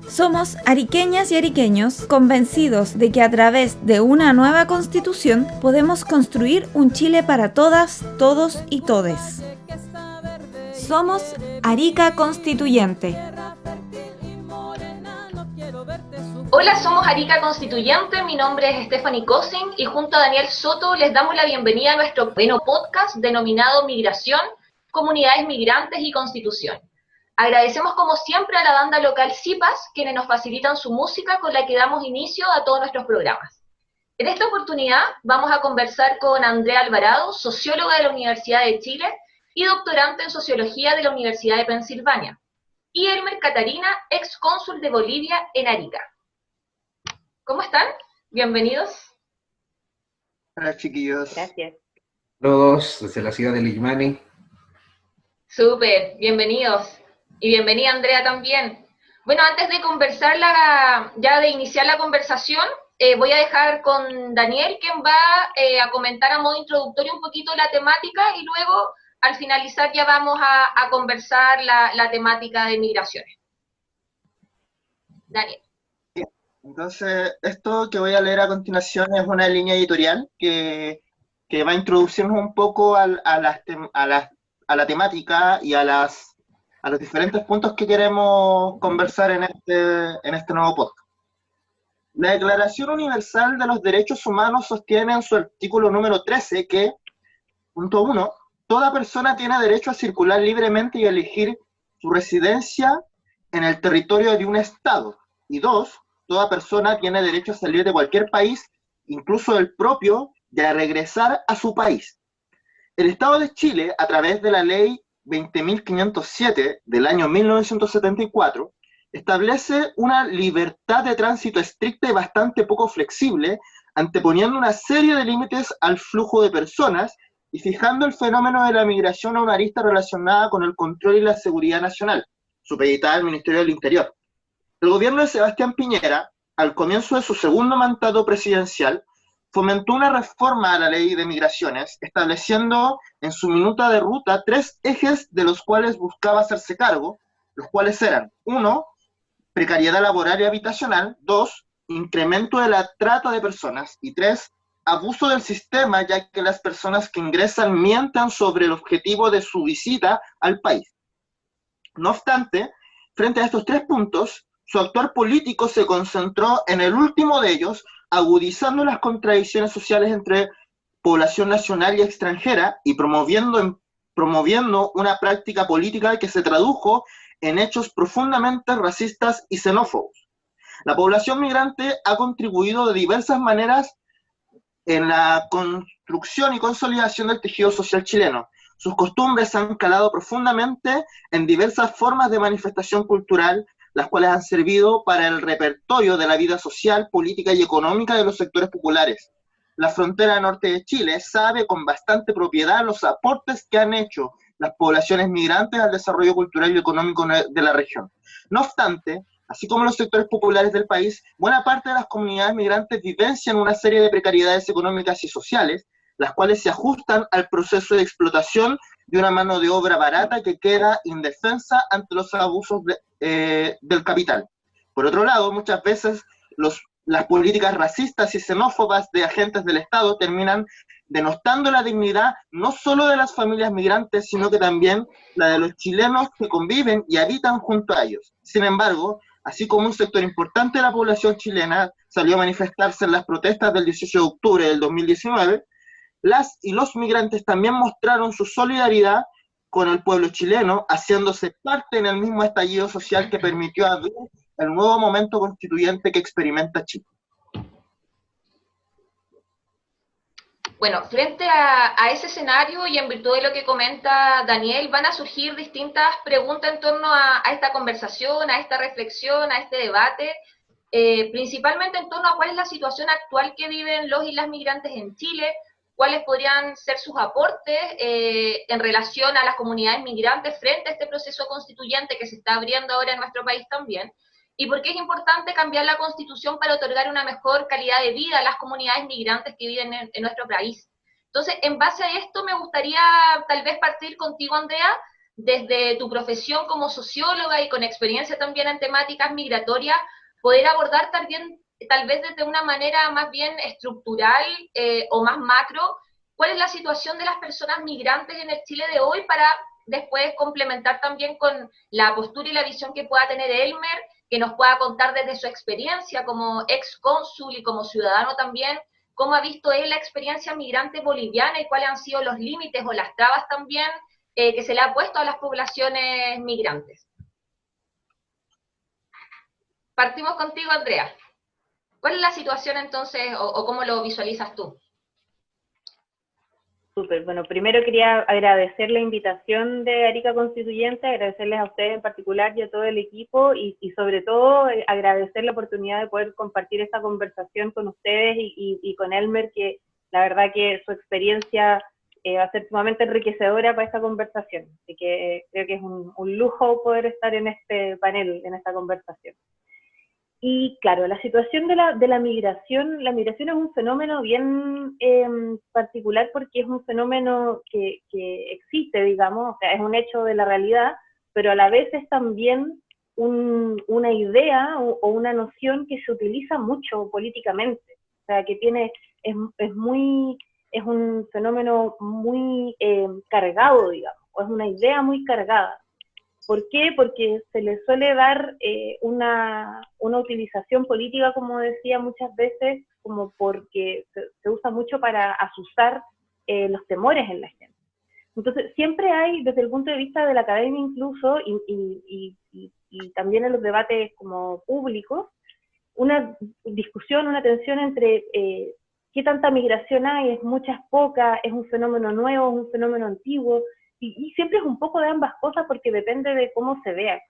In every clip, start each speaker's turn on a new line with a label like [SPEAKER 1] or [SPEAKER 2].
[SPEAKER 1] Somos ariqueñas y ariqueños convencidos de que a través de una nueva constitución podemos construir un Chile para todas, todos y todes. Somos Arica Constituyente.
[SPEAKER 2] Hola, somos Arica Constituyente, mi nombre es Stephanie Cousin y junto a Daniel Soto les damos la bienvenida a nuestro noveno podcast denominado Migración, Comunidades Migrantes y Constitución. Agradecemos como siempre a la banda local CIPAS, quienes nos facilitan su música con la que damos inicio a todos nuestros programas. En esta oportunidad vamos a conversar con Andrea Alvarado, socióloga de la Universidad de Chile y doctorante en Sociología de la Universidad de Pensilvania, y Elmer Catarina, ex cónsul de Bolivia en Arica. ¿Cómo están? Bienvenidos.
[SPEAKER 3] Hola, chiquillos.
[SPEAKER 4] Gracias.
[SPEAKER 5] Todos desde la ciudad de Limani.
[SPEAKER 2] Súper, bienvenidos. Y bienvenida Andrea también. Bueno, antes de conversar, de iniciar la conversación, voy a dejar con Daniel, quien va a comentar a modo introductorio un poquito la temática y luego, al finalizar, ya vamos a conversar la temática de migraciones. Daniel.
[SPEAKER 3] Entonces, esto que voy a leer a continuación es una línea editorial que va a introducirnos un poco a la temática y a los diferentes puntos que queremos conversar en este nuevo podcast. La Declaración Universal de los Derechos Humanos sostiene en su artículo número 13 que, punto 1, toda persona tiene derecho a circular libremente y a elegir su residencia en el territorio de un Estado. Y 2, toda persona tiene derecho a salir de cualquier país, incluso del propio, y a regresar a su país. El Estado de Chile, a través de la Ley 20.507 del año 1974, establece una libertad de tránsito estricta y bastante poco flexible, anteponiendo una serie de límites al flujo de personas y fijando el fenómeno de la migración a una arista relacionada con el control y la seguridad nacional, supeditada al Ministerio del Interior. El gobierno de Sebastián Piñera, al comienzo de su segundo mandato presidencial, fomentó una reforma a la ley de migraciones, estableciendo en su minuta de ruta 3 ejes de los cuales buscaba hacerse cargo, los cuales eran: 1, precariedad laboral y habitacional; 2, incremento de la trata de personas; y 3, abuso del sistema, ya que las personas que ingresan mientan sobre el objetivo de su visita al país. No obstante, frente a estos 3 puntos, su actuar político se concentró en el último de ellos, agudizando las contradicciones sociales entre población nacional y extranjera y promoviendo una práctica política que se tradujo en hechos profundamente racistas y xenófobos. La población migrante ha contribuido de diversas maneras en la construcción y consolidación del tejido social chileno. Sus costumbres han calado profundamente en diversas formas de manifestación cultural, las cuales han servido para el repertorio de la vida social, política y económica de los sectores populares. La frontera norte de Chile sabe con bastante propiedad los aportes que han hecho las poblaciones migrantes al desarrollo cultural y económico de la región. No obstante, así como los sectores populares del país, buena parte de las comunidades migrantes vivencian una serie de precariedades económicas y sociales, las cuales se ajustan al proceso de explotación de una mano de obra barata que queda indefensa ante los abusos del capital. Por otro lado, muchas veces las políticas racistas y xenófobas de agentes del Estado terminan denostando la dignidad no solo de las familias migrantes, sino que también la de los chilenos que conviven y habitan junto a ellos. Sin embargo, así como un sector importante de la población chilena salió a manifestarse en las protestas del 18 de octubre del 2019, las y los migrantes también mostraron su solidaridad con el pueblo chileno, haciéndose parte en el mismo estallido social que permitió abrir el nuevo momento constituyente que experimenta Chile.
[SPEAKER 2] Bueno, frente a ese escenario y en virtud de lo que comenta Daniel, van a surgir distintas preguntas en torno a esta conversación, a esta reflexión, a este debate, principalmente en torno a cuál es la situación actual que viven los y las migrantes en Chile, cuáles podrían ser sus aportes en relación a las comunidades migrantes frente a este proceso constituyente que se está abriendo ahora en nuestro país también, y por qué es importante cambiar la Constitución para otorgar una mejor calidad de vida a las comunidades migrantes que viven en nuestro país. Entonces, en base a esto, me gustaría tal vez partir contigo, Andrea, desde tu profesión como socióloga y con experiencia también en temáticas migratorias, poder abordar también, tal vez desde una manera más bien estructural o más macro, cuál es la situación de las personas migrantes en el Chile de hoy, para después complementar también con la postura y la visión que pueda tener Elmer, que nos pueda contar desde su experiencia como ex cónsul y como ciudadano también, cómo ha visto él la experiencia migrante boliviana y cuáles han sido los límites o las trabas también que se le ha puesto a las poblaciones migrantes. Partimos contigo, Andrea. ¿Cuál es la situación entonces o cómo lo visualizas tú?
[SPEAKER 4] Súper, bueno, primero quería agradecer la invitación de Arica Constituyente, agradecerles a ustedes en particular y a todo el equipo, y sobre todo agradecer la oportunidad de poder compartir esta conversación con ustedes y con Elmer, que la verdad que su experiencia va a ser sumamente enriquecedora para esta conversación, así que creo que es un lujo poder estar en este panel, en esta conversación. Y claro, la situación de la migración es un fenómeno bien particular, porque es un fenómeno que existe, digamos, o sea, es un hecho de la realidad, pero a la vez es también una idea o una noción que se utiliza mucho políticamente, o sea, que es un fenómeno muy cargado, digamos, o es una idea muy cargada. ¿Por qué? Porque se le suele dar una utilización política, como decía muchas veces, como porque se usa mucho para asusar los temores en la gente. Entonces, siempre hay, desde el punto de vista de la academia incluso, y también en los debates como públicos, una discusión, una tensión entre qué tanta migración hay, es mucha, es poca, es un fenómeno nuevo, es un fenómeno antiguo, y siempre es un poco de ambas cosas, porque depende de cómo se vea.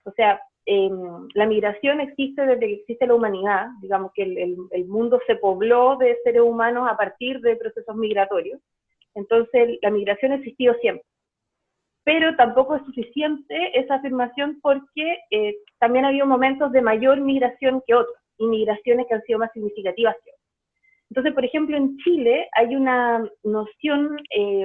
[SPEAKER 4] O sea, la migración existe desde que existe la humanidad, digamos que el mundo se pobló de seres humanos a partir de procesos migratorios, entonces la migración ha existido siempre. Pero tampoco es suficiente esa afirmación, porque también ha habido momentos de mayor migración que otros, y migraciones que han sido más significativas que otras. Entonces, por ejemplo, en Chile hay una noción,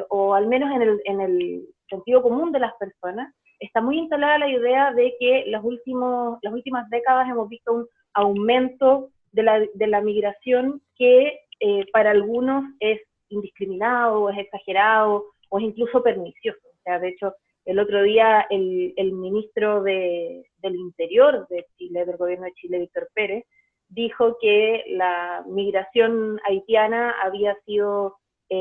[SPEAKER 4] o al menos en el sentido común de las personas, está muy instalada la idea de que las últimas décadas hemos visto un aumento de la migración que para algunos es indiscriminado, es exagerado, o es incluso pernicioso. O sea, de hecho, el otro día el ministro del Interior de Chile, del gobierno de Chile, Víctor Pérez, dijo que la migración haitiana había sido, no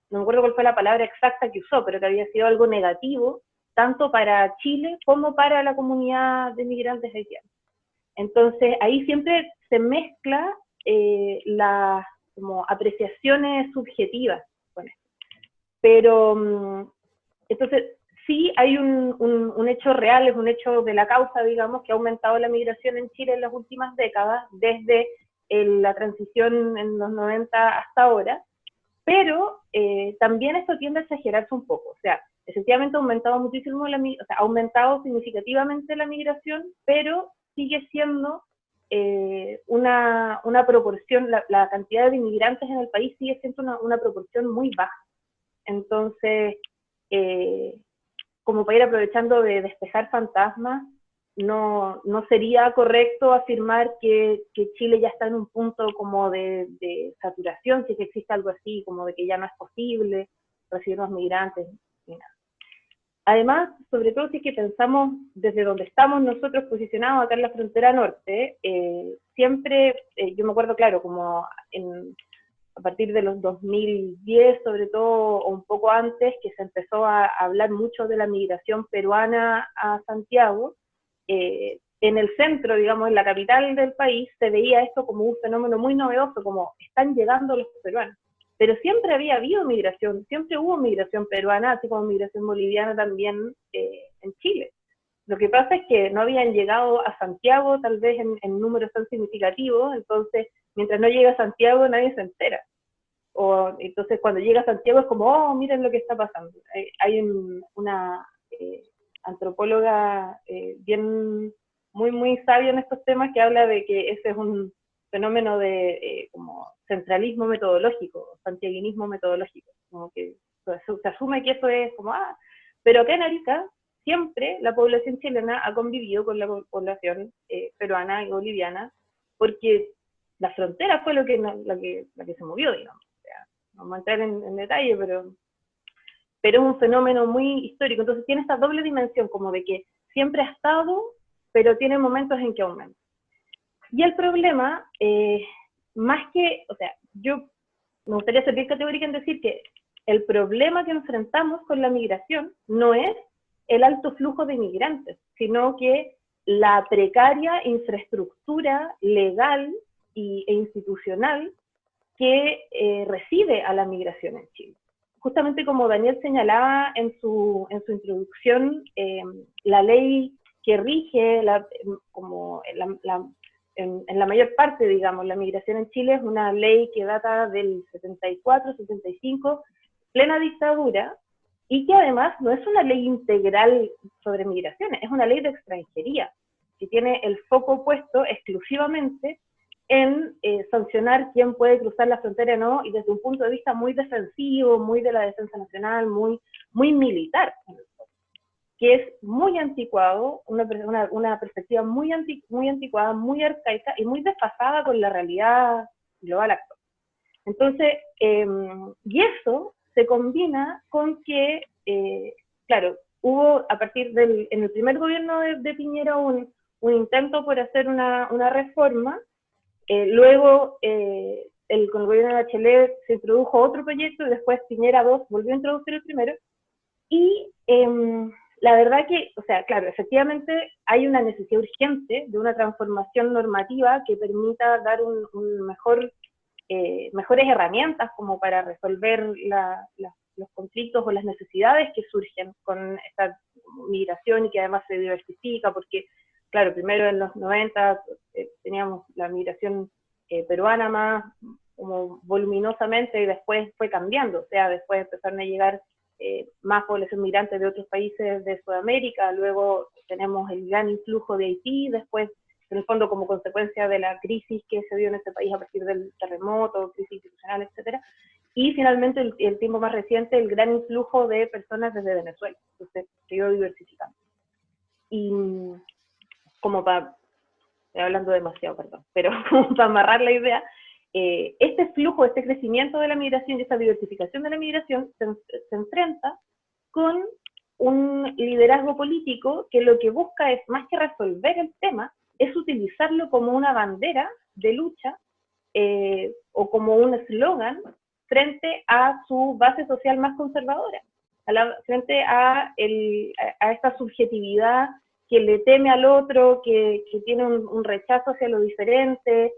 [SPEAKER 4] me acuerdo cuál fue la palabra exacta que usó, pero que había sido algo negativo, tanto para Chile como para la comunidad de migrantes haitianos. Entonces, ahí siempre se mezcla las como apreciaciones subjetivas con esto. Pero, entonces, sí hay un hecho real, es un hecho de la causa, digamos, que ha aumentado la migración en Chile en las últimas décadas, desde la transición en los 90 hasta ahora, pero también esto tiende a exagerarse un poco. O sea, efectivamente ha aumentado muchísimo, ha aumentado significativamente la migración, pero sigue siendo una proporción, la cantidad de inmigrantes en el país sigue siendo una proporción muy baja. Entonces, como para ir aprovechando de despejar fantasmas, no sería correcto afirmar que Chile ya está en un punto como de saturación, si es que existe algo así, como de que ya no es posible recibir los migrantes, ni nada. Además, sobre todo si es que pensamos desde donde estamos nosotros posicionados acá en la frontera norte, siempre, yo me acuerdo, claro, como a partir de los 2010, sobre todo, o un poco antes, que se empezó a hablar mucho de la migración peruana a Santiago, en el centro, digamos, en la capital del país, se veía esto como un fenómeno muy novedoso, como están llegando los peruanos. Pero siempre había habido migración, siempre hubo migración peruana, así como migración boliviana también en Chile. Lo que pasa es que no habían llegado a Santiago, tal vez en números tan significativos, entonces, mientras no llega a Santiago, nadie se entera. Entonces, cuando llega a Santiago es como, oh, miren lo que está pasando. Hay una antropóloga muy, muy sabia en estos temas, que habla de que ese es un fenómeno de como centralismo metodológico, santiaguinismo metodológico, como que se asume que eso es como, Pero acá en Arica, siempre la población chilena ha convivido con la población peruana y boliviana, porque la frontera fue la que se movió, digamos. O sea, no vamos a entrar en detalle, pero es un fenómeno muy histórico. Entonces tiene esta doble dimensión, como de que siempre ha estado, pero tiene momentos en que aumenta. Y el problema, más que, o sea, yo me gustaría ser bien categórica en decir que el problema que enfrentamos con la migración no es el alto flujo de inmigrantes, sino que la precaria infraestructura legal e institucional que recibe a la migración en Chile. Justamente como Daniel señalaba en su introducción, la ley que rige, en la mayor parte, digamos, la migración en Chile es una ley que data del 74, 75, plena dictadura, y que además no es una ley integral sobre migraciones, es una ley de extranjería, que tiene el foco puesto exclusivamente en sancionar quién puede cruzar la frontera o no, y desde un punto de vista muy defensivo, muy de la defensa nacional, muy militar, que es muy anticuado, una perspectiva muy anticuada, muy arcaica y muy desfasada con la realidad global actual. Entonces, y eso se combina con que, claro, hubo a partir en el primer gobierno de Piñera un intento por hacer una reforma. Luego, con el gobierno de Bachelet se introdujo otro proyecto y después Piñera II volvió a introducir el primero. Y la verdad que, o sea, claro, efectivamente hay una necesidad urgente de una transformación normativa que permita dar mejores herramientas como para resolver los conflictos o las necesidades que surgen con esta migración y que además se diversifica, porque claro, primero en los 90 teníamos la migración peruana más como voluminosamente y después fue cambiando, o sea, después empezaron a llegar más población migrante de otros países de Sudamérica, luego tenemos el gran influjo de Haití, después en el fondo como consecuencia de la crisis que se dio en ese país a partir del terremoto, crisis institucional, etcétera, y finalmente el tiempo más reciente, el gran influjo de personas desde Venezuela, entonces se iba diversificando. Y como estoy hablando demasiado, perdón, pero como para amarrar la idea, este flujo, este crecimiento de la migración y esta diversificación de la migración se enfrenta con un liderazgo político que lo que busca es, más que resolver el tema, es utilizarlo como una bandera de lucha o como un eslogan frente a su base social más conservadora, frente a esta subjetividad que le teme al otro, que tiene un rechazo hacia lo diferente,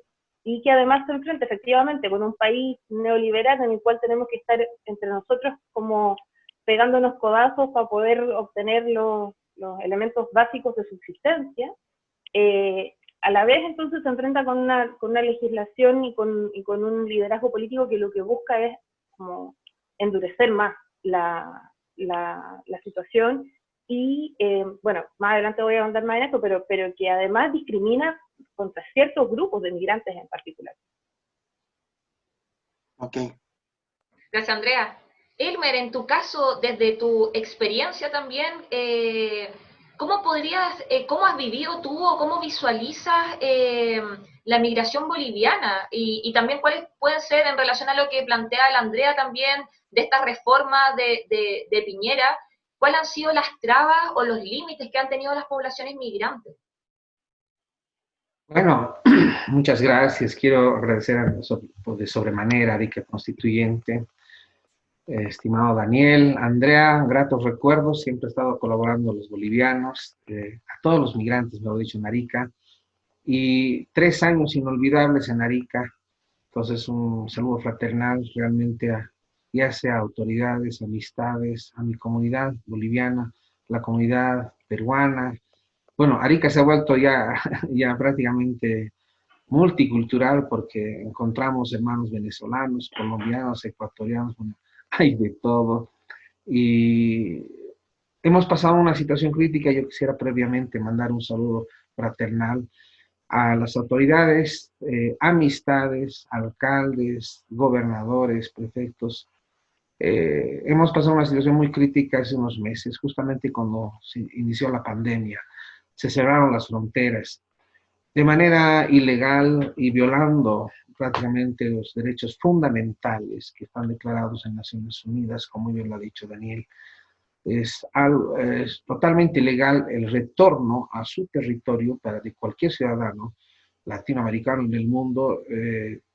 [SPEAKER 4] y que además se enfrenta efectivamente con un país neoliberal en el cual tenemos que estar entre nosotros como pegándonos codazos para poder obtener los elementos básicos de subsistencia. A la vez entonces se enfrenta con una legislación y con un liderazgo político que lo que busca es como endurecer más la situación y, bueno, más adelante voy a ahondar más en esto, pero que además discrimina contra ciertos grupos de migrantes en particular.
[SPEAKER 3] Ok.
[SPEAKER 2] Gracias, Andrea. Elmer, en tu caso, desde tu experiencia también, ¿cómo has vivido tú o cómo visualizas la migración boliviana? Y también cuáles pueden ser, en relación a lo que plantea la Andrea también, de esta reforma de Piñera, ¿cuáles han sido las trabas o los límites que han tenido las poblaciones migrantes?
[SPEAKER 5] Bueno, muchas gracias. Quiero agradecer de sobremanera a Arica Constituyente, estimado Daniel, Andrea, gratos recuerdos. Siempre he estado colaborando a los bolivianos, a todos los migrantes, mejor dicho, en Arica. Y 3 años inolvidables en Arica. Entonces, un saludo fraternal realmente ya sea a autoridades, amistades, a mi comunidad boliviana, la comunidad peruana. Bueno, Arica se ha vuelto ya prácticamente multicultural porque encontramos hermanos venezolanos, colombianos, ecuatorianos, bueno, hay de todo. Y hemos pasado una situación crítica. Yo quisiera previamente mandar un saludo fraternal a las autoridades, amistades, alcaldes, gobernadores, prefectos Hemos pasado una situación muy crítica hace unos meses, justamente cuando se inició la pandemia. Se cerraron las fronteras de manera ilegal y violando prácticamente los derechos fundamentales que están declarados en Naciones Unidas, como bien lo ha dicho Daniel. Es totalmente ilegal el retorno a su territorio para de cualquier ciudadano latinoamericano en el mundo,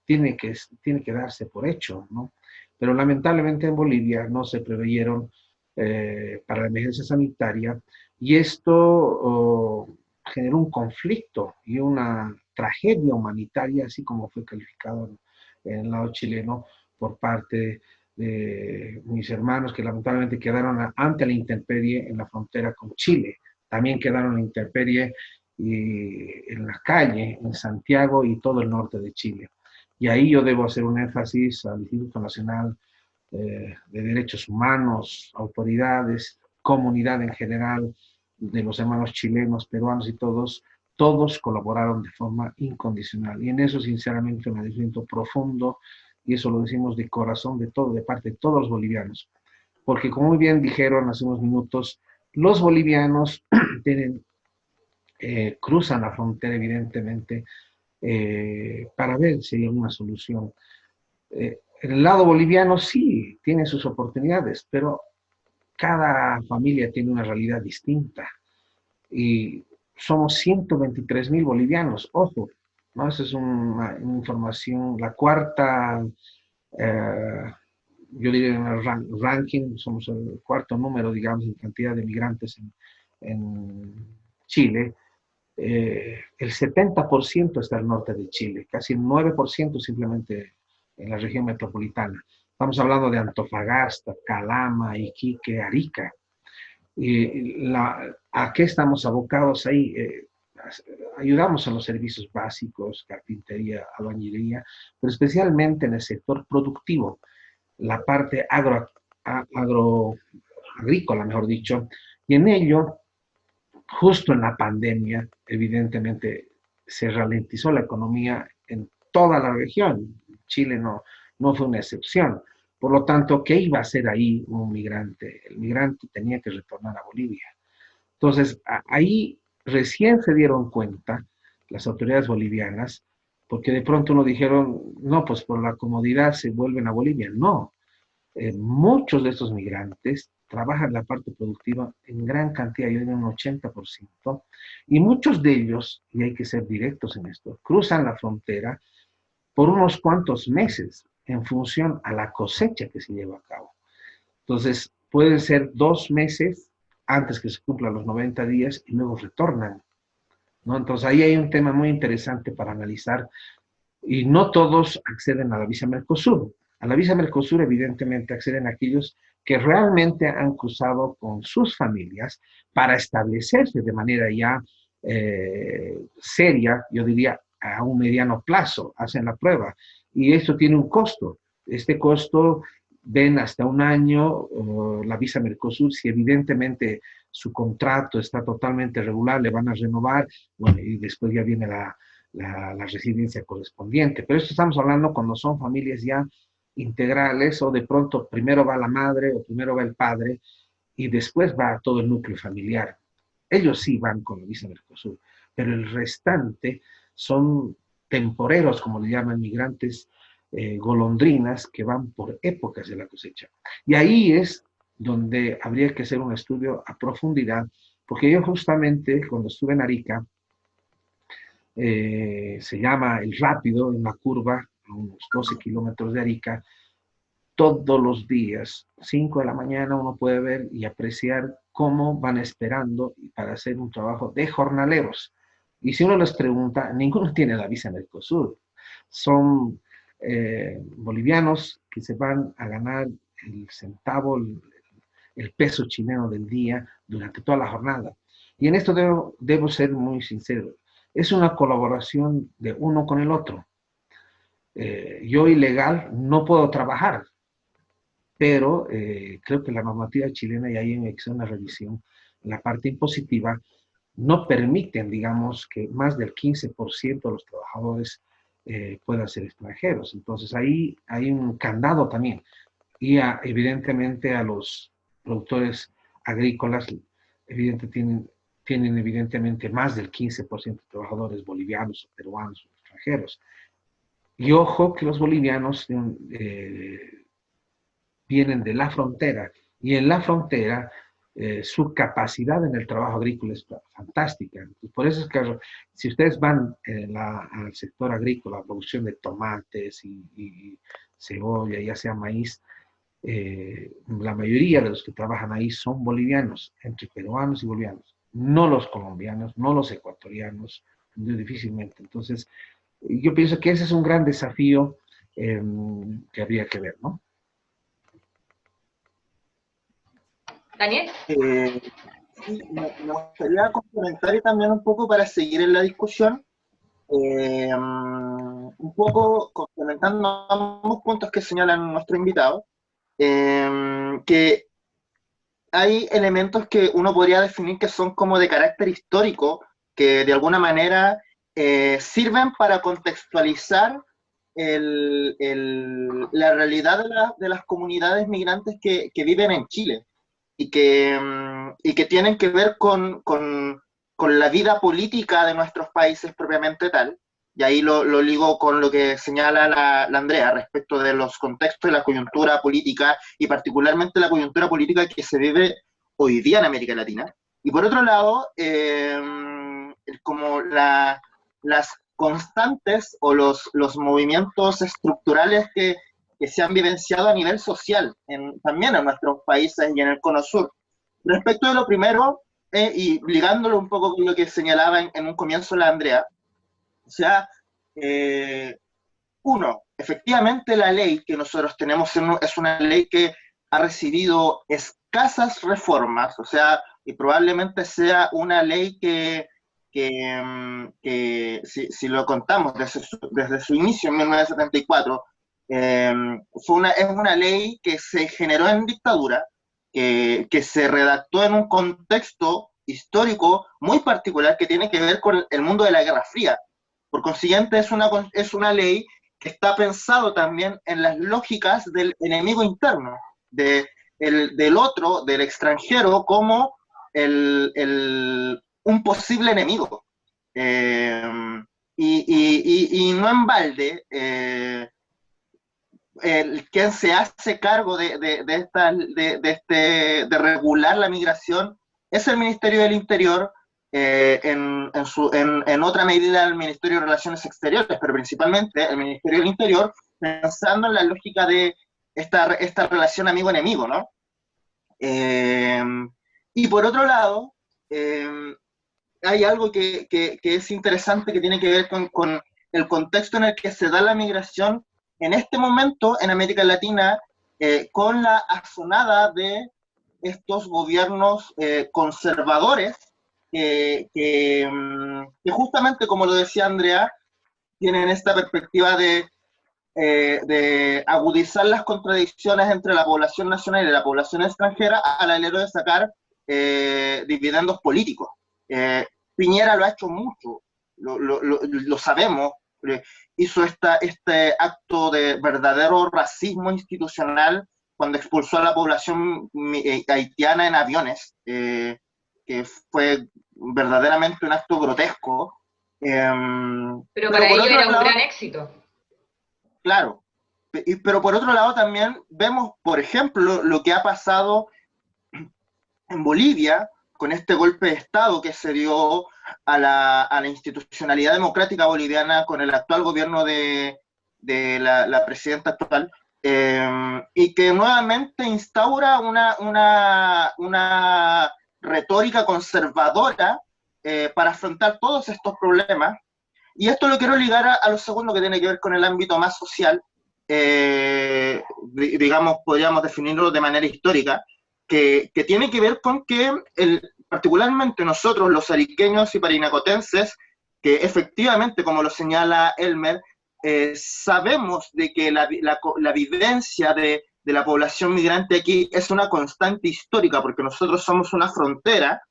[SPEAKER 5] tiene que darse por hecho, ¿no? Pero lamentablemente en Bolivia no se preveyeron para la emergencia sanitaria y esto generó un conflicto y una tragedia humanitaria, así como fue calificado en el lado chileno por parte de mis hermanos que lamentablemente quedaron ante la intemperie en la frontera con Chile. También quedaron en la intemperie y en la calle, en Santiago y todo el norte de Chile. Y ahí yo debo hacer un énfasis al Instituto Nacional de Derechos Humanos, autoridades, comunidad en general, de los hermanos chilenos, peruanos y todos colaboraron de forma incondicional. Y en eso, sinceramente, un agradecimiento profundo, y eso lo decimos de corazón, de todo, de parte de todos los bolivianos. Porque como muy bien dijeron hace unos minutos, los bolivianos tienen cruzan la frontera, evidentemente, para ver si hay alguna solución. En el lado boliviano sí tiene sus oportunidades, pero cada familia tiene una realidad distinta. Y somos 123,000 bolivianos, ojo, ¿no? Esa es una información, la cuarta, yo diría en el ranking, somos el cuarto número, digamos, en cantidad de migrantes en Chile. El 70% está al norte de Chile, casi el 9% simplemente en la región metropolitana. Estamos hablando de Antofagasta, Calama, Iquique, Arica. ¿A qué estamos abocados ahí? Ayudamos a los servicios básicos, carpintería, albañilería, pero especialmente en el sector productivo, la parte agrícola, mejor dicho, y en ello justo en la pandemia, evidentemente, se ralentizó la economía en toda la región. Chile no fue una excepción. Por lo tanto, ¿qué iba a hacer ahí un migrante? El migrante tenía que retornar a Bolivia. Entonces, ahí recién se dieron cuenta las autoridades bolivianas, porque de pronto nos dijeron, no, pues por la comodidad se vuelven a Bolivia. No, muchos de estos migrantes trabajan la parte productiva en gran cantidad, yo diría un 80%, y muchos de ellos, y hay que ser directos en esto, cruzan la frontera por unos cuantos meses en función a la cosecha que se lleva a cabo. Entonces, pueden ser 2 meses antes que se cumplan los 90 días y luego retornan, ¿no? Entonces, ahí hay un tema muy interesante para analizar y no todos acceden a la visa Mercosur. A la visa Mercosur, evidentemente, acceden aquellos que realmente han cruzado con sus familias para establecerse de manera ya seria, yo diría, a un mediano plazo, hacen la prueba. Y esto tiene un costo. Este costo ven hasta un año la visa Mercosur, si evidentemente su contrato está totalmente regular, le van a renovar, bueno, y después ya viene la residencia correspondiente. Pero esto estamos hablando cuando son familias ya integrales o de pronto primero va la madre o primero va el padre y después va todo el núcleo familiar. Ellos sí van con la visa Mercosur, pero el restante son temporeros, como le llaman, migrantes golondrinas que van por épocas de la cosecha. Y ahí es donde habría que hacer un estudio a profundidad, porque yo justamente cuando estuve en Arica, se llama El Rápido, en la curva, a unos 12 kilómetros de Arica, todos los días, 5 de la mañana, uno puede ver y apreciar cómo van esperando para hacer un trabajo de jornaleros. Y si uno les pregunta, ninguno tiene la visa Mercosur. Son bolivianos que se van a ganar el centavo, el peso chileno del día durante toda la jornada. Y en esto debo ser muy sincero. Es una colaboración de uno con el otro. Yo ilegal no puedo trabajar, pero creo que la normativa chilena, y ahí hay que hacer una revisión, en la parte impositiva, no permiten, digamos, que más del 15% de los trabajadores puedan ser extranjeros. Entonces ahí hay un candado también. y evidentemente a los productores agrícolas, tienen evidentemente más del 15% de trabajadores bolivianos, peruanos o extranjeros. Y ojo que los bolivianos vienen de la frontera, y en la frontera su capacidad en el trabajo agrícola es fantástica. Entonces, por eso es que si ustedes van al sector agrícola, la producción de tomates y cebolla, ya sea maíz, la mayoría de los que trabajan ahí son bolivianos, entre peruanos y bolivianos, no los colombianos, no los ecuatorianos, difícilmente. Entonces, yo pienso que ese es un gran desafío que habría que ver, ¿no?
[SPEAKER 2] Daniel.
[SPEAKER 3] Sí, me gustaría complementar y también un poco para seguir en la discusión, un poco complementando ambos puntos que señalan nuestro invitado, que hay elementos que uno podría definir que son como de carácter histórico, que de alguna manera sirven para contextualizar la realidad de las comunidades migrantes que viven en Chile y que tienen que ver con la vida política de nuestros países propiamente tal. Y ahí lo ligo con lo que señala la Andrea respecto de los contextos de la coyuntura política y particularmente la coyuntura política que se vive hoy día en América Latina. Y por otro lado, como las constantes o los movimientos estructurales que se han vivenciado a nivel social, también en nuestros países y en el Cono Sur. Respecto de lo primero, y ligándolo un poco con lo que señalaba en un comienzo la Andrea, o sea, efectivamente la ley que nosotros tenemos es una ley que ha recibido escasas reformas, o sea, y probablemente sea una ley que si lo contamos desde su inicio en 1974, es una ley que se generó en dictadura, que se redactó en un contexto histórico muy particular que tiene que ver con el mundo de la Guerra Fría. Por consiguiente, es una ley que está pensado también en las lógicas del enemigo interno, del otro, del extranjero, como un posible enemigo. Y no en balde, quien se hace cargo de regular la migración es el Ministerio del Interior, en otra medida el Ministerio de Relaciones Exteriores, pero principalmente el Ministerio del Interior, pensando en la lógica de esta relación amigo-enemigo, ¿no? Y por otro lado, hay algo que es interesante, que tiene que ver con el contexto en el que se da la migración en este momento en América Latina, con la asonada de estos gobiernos conservadores que justamente, como lo decía Andrea, tienen esta perspectiva de agudizar las contradicciones entre la población nacional y la población extranjera al alero de sacar dividendos políticos. Piñera lo ha hecho mucho, lo sabemos, hizo este acto de verdadero racismo institucional cuando expulsó a la población haitiana en aviones, que fue verdaderamente un acto grotesco.
[SPEAKER 2] Pero para ello era un gran éxito.
[SPEAKER 3] Claro, pero por otro lado también vemos, por ejemplo, lo que ha pasado en Bolivia con este golpe de Estado que se dio a la institucionalidad democrática boliviana con el actual gobierno de la presidenta actual, y que nuevamente instaura una retórica conservadora para afrontar todos estos problemas. Y esto lo quiero ligar a lo segundo, que tiene que ver con el ámbito más social, digamos, podríamos definirlo de manera histórica, que tiene que ver con que particularmente nosotros, los ariqueños y parinacotenses, que efectivamente, como lo señala Elmer, sabemos de que la vivencia de la población migrante aquí es una constante histórica, porque nosotros somos una frontera,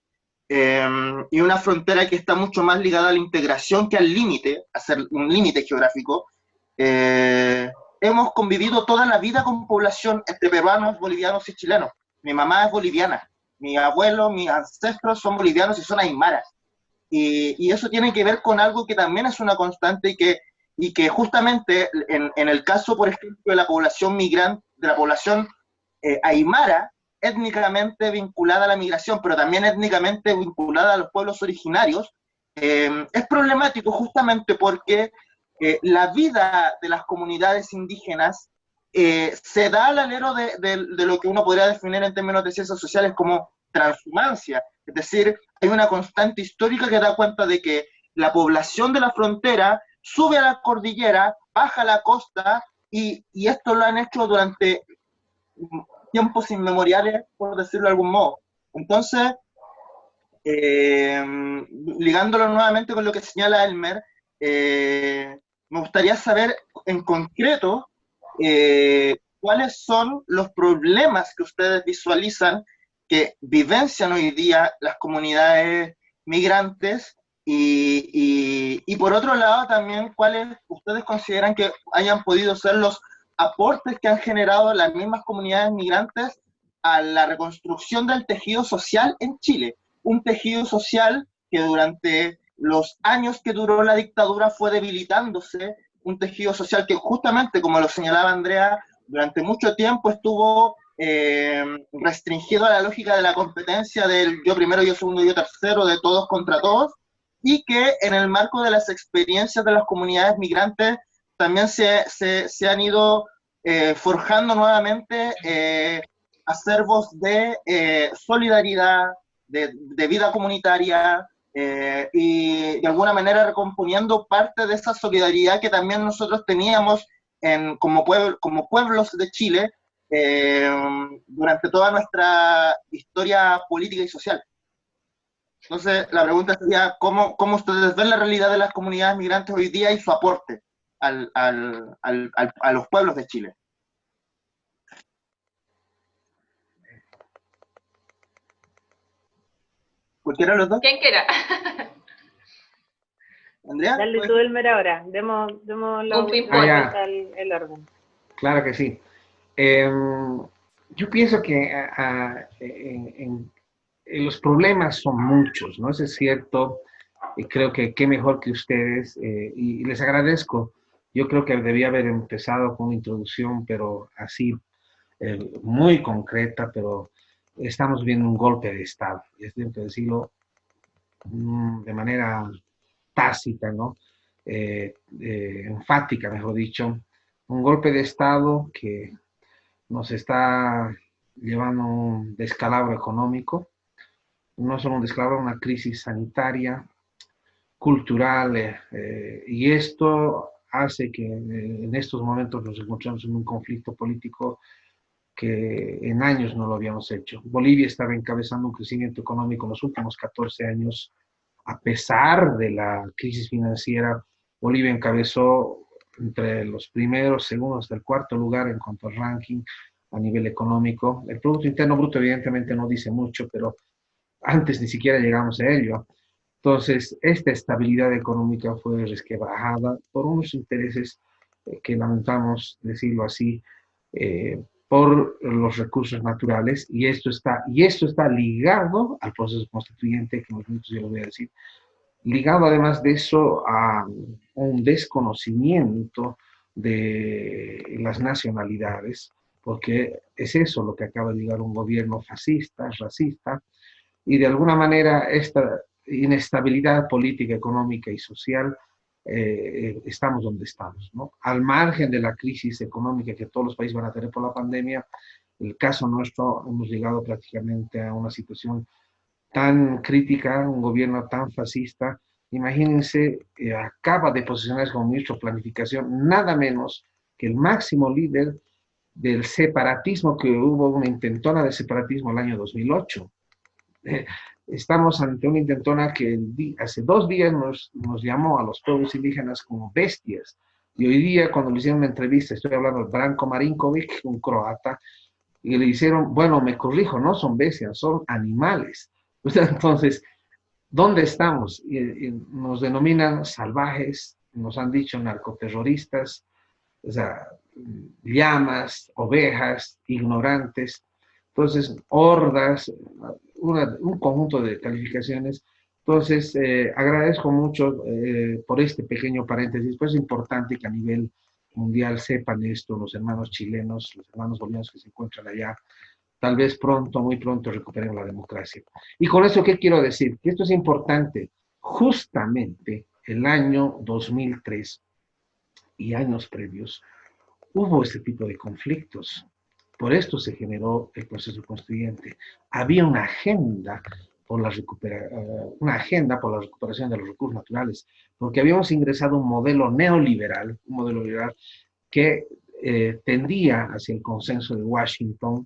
[SPEAKER 3] y una frontera que está mucho más ligada a la integración que al límite, a ser un límite geográfico. hemos convivido toda la vida con población entre peruanos, bolivianos y chilenos. Mi mamá es boliviana, mi abuelo, mis ancestros son bolivianos y son aymaras. Y eso tiene que ver con algo que también es una constante y que justamente en el caso, por ejemplo, de la población migrante, de la población aymara, étnicamente vinculada a la migración, pero también étnicamente vinculada a los pueblos originarios, es problemático justamente porque la vida de las comunidades indígenas se da al alero de lo que uno podría definir en términos de ciencias sociales como transhumancia. Es decir, hay una constante histórica que da cuenta de que la población de la frontera sube a la cordillera, baja a la costa, y esto lo han hecho durante tiempos inmemoriales, por decirlo de algún modo. Entonces, ligándolo nuevamente con lo que señala Elmer, me gustaría saber en concreto cuáles son los problemas que ustedes visualizan que vivencian hoy día las comunidades migrantes y por otro lado también cuáles ustedes consideran que hayan podido ser los aportes que han generado las mismas comunidades migrantes a la reconstrucción del tejido social en Chile. Un tejido social que durante los años que duró la dictadura fue debilitándose, un tejido social que justamente, como lo señalaba Andrea, durante mucho tiempo estuvo restringido a la lógica de la competencia del yo primero, yo segundo, yo tercero, de todos contra todos, y que en el marco de las experiencias de las comunidades migrantes también se han ido forjando nuevamente acervos de solidaridad, de vida comunitaria, y de alguna manera recomponiendo parte de esa solidaridad que también nosotros teníamos como pueblos de Chile durante toda nuestra historia política y social. Entonces, la pregunta sería, ¿cómo ustedes ven la realidad de las comunidades migrantes hoy día y su aporte a los pueblos de Chile? ¿Cualquiera de los dos?
[SPEAKER 2] ¿Quién quiera?
[SPEAKER 3] ¿Andrea?
[SPEAKER 4] Dale tú, Elmer, ahora. Demos la
[SPEAKER 2] Un ping-pong.
[SPEAKER 4] vuelta el orden.
[SPEAKER 5] Claro que sí. Yo pienso que en los problemas son muchos, ¿no? Eso es cierto, y creo que qué mejor que ustedes, y les agradezco. Yo creo que debía haber empezado con una introducción, pero así, muy concreta, pero estamos viendo un golpe de Estado, y es tengo que decirlo de manera tácita, ¿no? Enfática, mejor dicho, un golpe de Estado que nos está llevando a un descalabro económico, no solo un descalabro, una crisis sanitaria, cultural, y esto hace que en estos momentos nos encontremos en un conflicto político que en años no lo habíamos hecho. Bolivia estaba encabezando un crecimiento económico en los últimos 14 años, a pesar de la crisis financiera. Bolivia encabezó entre los primeros, segundos, hasta el cuarto lugar en cuanto al ranking a nivel económico. El Producto Interno Bruto evidentemente no dice mucho, pero antes ni siquiera llegamos a ello. Entonces, esta estabilidad económica fue resquebrajada por unos intereses que lamentamos decirlo así, por los recursos naturales, y esto está ligado al proceso constituyente, que en unos minutos yo lo voy a decir, ligado además de eso a un desconocimiento de las nacionalidades, porque es eso lo que acaba de llegar un gobierno fascista, racista, y de alguna manera esta inestabilidad política, económica y social, estamos donde estamos, ¿no? Al margen de la crisis económica que todos los países van a tener por la pandemia, el caso nuestro, hemos llegado prácticamente a una situación tan crítica, un gobierno tan fascista. Imagínense, acaba de posicionarse como ministro de Planificación nada menos que el máximo líder del separatismo, que hubo una intentona de separatismo el año 2008. Estamos ante una intentona que hace 2 días nos llamó a los pueblos indígenas como bestias. Y hoy día, cuando le hicieron una entrevista, estoy hablando de Branko Marinkovic, un croata, y le hicieron, bueno, me corrijo, no son bestias, son animales. Entonces, ¿dónde estamos? Y nos denominan salvajes, nos han dicho narcoterroristas. O sea, llamas, ovejas, ignorantes, entonces hordas, un conjunto de calificaciones. Entonces, agradezco mucho por este pequeño paréntesis, pues es importante que a nivel mundial sepan esto los hermanos chilenos, los hermanos bolivianos que se encuentran allá, tal vez pronto, muy pronto recuperen la democracia. Y con eso, ¿qué quiero decir? Que esto es importante. Justamente el año 2003 y años previos hubo este tipo de conflictos. Por esto se generó el proceso constituyente. Había una agenda por la recuperación de los recursos naturales, porque habíamos ingresado un modelo neoliberal, un modelo liberal que tendía hacia el consenso de Washington,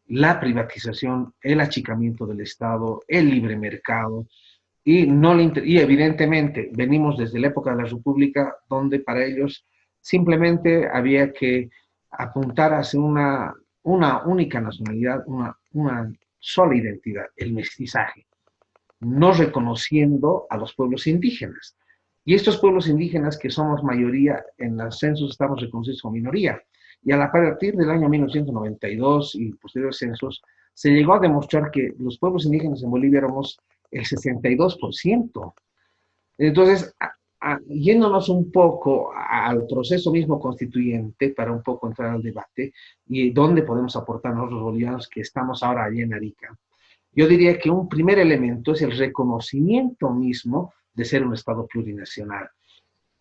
[SPEAKER 5] la privatización, el achicamiento del Estado, el libre mercado, y evidentemente venimos desde la época de la República, donde para ellos simplemente había que apuntar hacia una única nacionalidad, una sola identidad, el mestizaje, no reconociendo a los pueblos indígenas. Y estos pueblos indígenas, que somos mayoría, en los censos estamos reconocidos como minoría. Y a partir del año 1992 y posteriores censos, se llegó a demostrar que los pueblos indígenas en Bolivia éramos el 62%. Entonces, yéndonos un poco al proceso mismo constituyente, para un poco entrar al debate, y dónde podemos aportar nosotros bolivianos que estamos ahora allí en Arica, yo diría que un primer elemento es el reconocimiento mismo de ser un Estado plurinacional.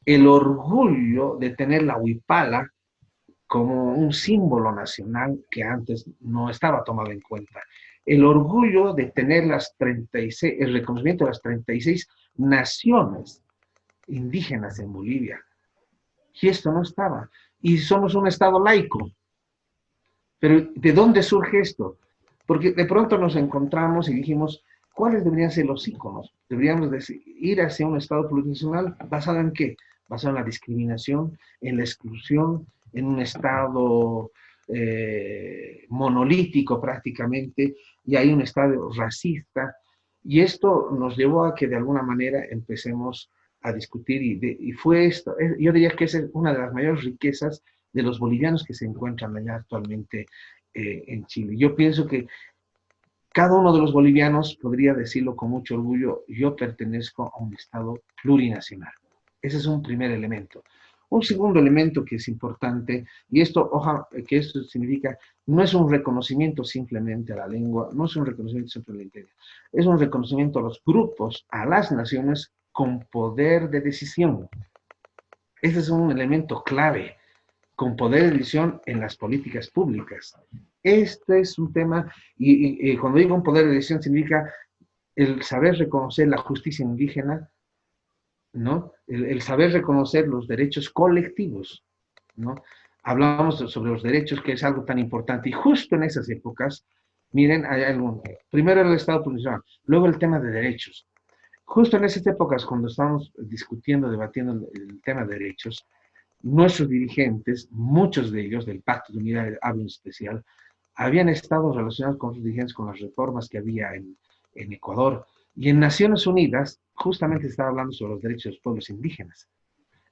[SPEAKER 5] El orgullo de tener la huipala como un símbolo nacional que antes no estaba tomado en cuenta. El orgullo de tener el reconocimiento de las 36 naciones indígenas en Bolivia. Y esto no estaba. Y somos un Estado laico. Pero ¿de dónde surge esto? Porque de pronto nos encontramos y dijimos, ¿cuáles deberían ser los íconos? Deberíamos ir hacia un Estado plurinacional basado en qué? Basado en la discriminación, en la exclusión, en un Estado monolítico prácticamente, y hay un Estado racista. Y esto nos llevó a que de alguna manera empecemos a discutir, y fue esto. Yo diría que esa es una de las mayores riquezas de los bolivianos que se encuentran allá actualmente en Chile. Yo pienso que cada uno de los bolivianos podría decirlo con mucho orgullo: yo pertenezco a un Estado plurinacional. Ese es un primer elemento. Un segundo elemento que es importante, y esto significa, no es un reconocimiento simplemente a la lengua, no es un reconocimiento simplemente a la lengua, es un reconocimiento a los grupos, a las naciones con poder de decisión. Ese es un elemento clave, con poder de decisión en las políticas públicas. Este es un tema, y cuando digo un poder de decisión significa el saber reconocer la justicia indígena, ¿no? El saber reconocer los derechos colectivos, ¿no? Hablamos sobre los derechos, que es algo tan importante, y justo en esas épocas, miren, primero el Estado plurinacional, luego el tema de derechos. Justo en esas épocas, cuando estábamos debatiendo el tema de derechos, nuestros dirigentes, muchos de ellos del Pacto de Unidad, hablo en especial, habían estado relacionados con los dirigentes, con las reformas que había en Ecuador. Y en Naciones Unidas, justamente estaba hablando sobre los derechos de los pueblos indígenas.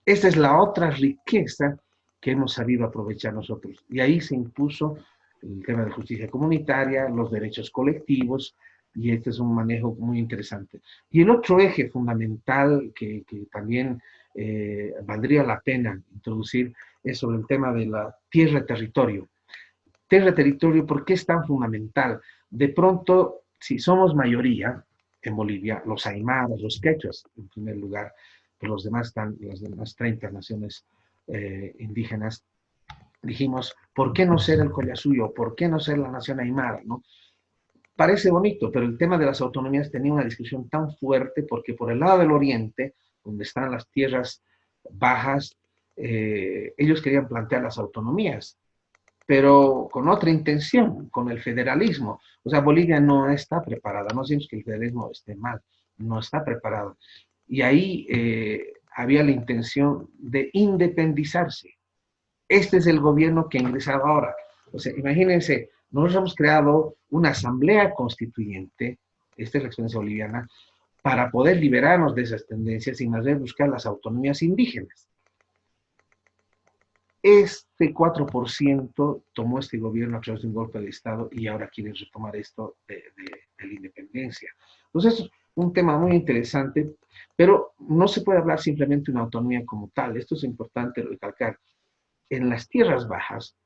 [SPEAKER 5] Esta es la otra riqueza que hemos sabido aprovechar nosotros. Y ahí se impuso el tema de justicia comunitaria, los derechos colectivos, y este es un manejo muy interesante. Y el otro eje fundamental que también valdría la pena introducir es sobre el tema de la tierra-territorio. Tierra-territorio, ¿por qué es tan fundamental? De pronto, si somos mayoría en Bolivia, los aymaras, los quechuas, en primer lugar, pero las demás 30 naciones indígenas, dijimos, ¿por qué no ser el Collasuyo? ¿Por qué no ser la nación aymara? ¿No? Parece bonito, pero el tema de las autonomías tenía una discusión tan fuerte porque por el lado del oriente, donde están las tierras bajas, ellos querían plantear las autonomías, pero con otra intención, con el federalismo. O sea, Bolivia no está preparada, no decimos que el federalismo esté mal, no está preparada. Y ahí había la intención de independizarse. Este es el gobierno que ha ingresado ahora. O sea, imagínense, nosotros hemos creado una asamblea constituyente, esta es la experiencia boliviana, para poder liberarnos de esas tendencias y más bien buscar las autonomías indígenas. Este 4% tomó este gobierno a través de un golpe de Estado y ahora quieren retomar esto de la independencia. Entonces, es un tema muy interesante, pero no se puede hablar simplemente de una autonomía como tal. Esto es importante recalcar. En las tierras bajas,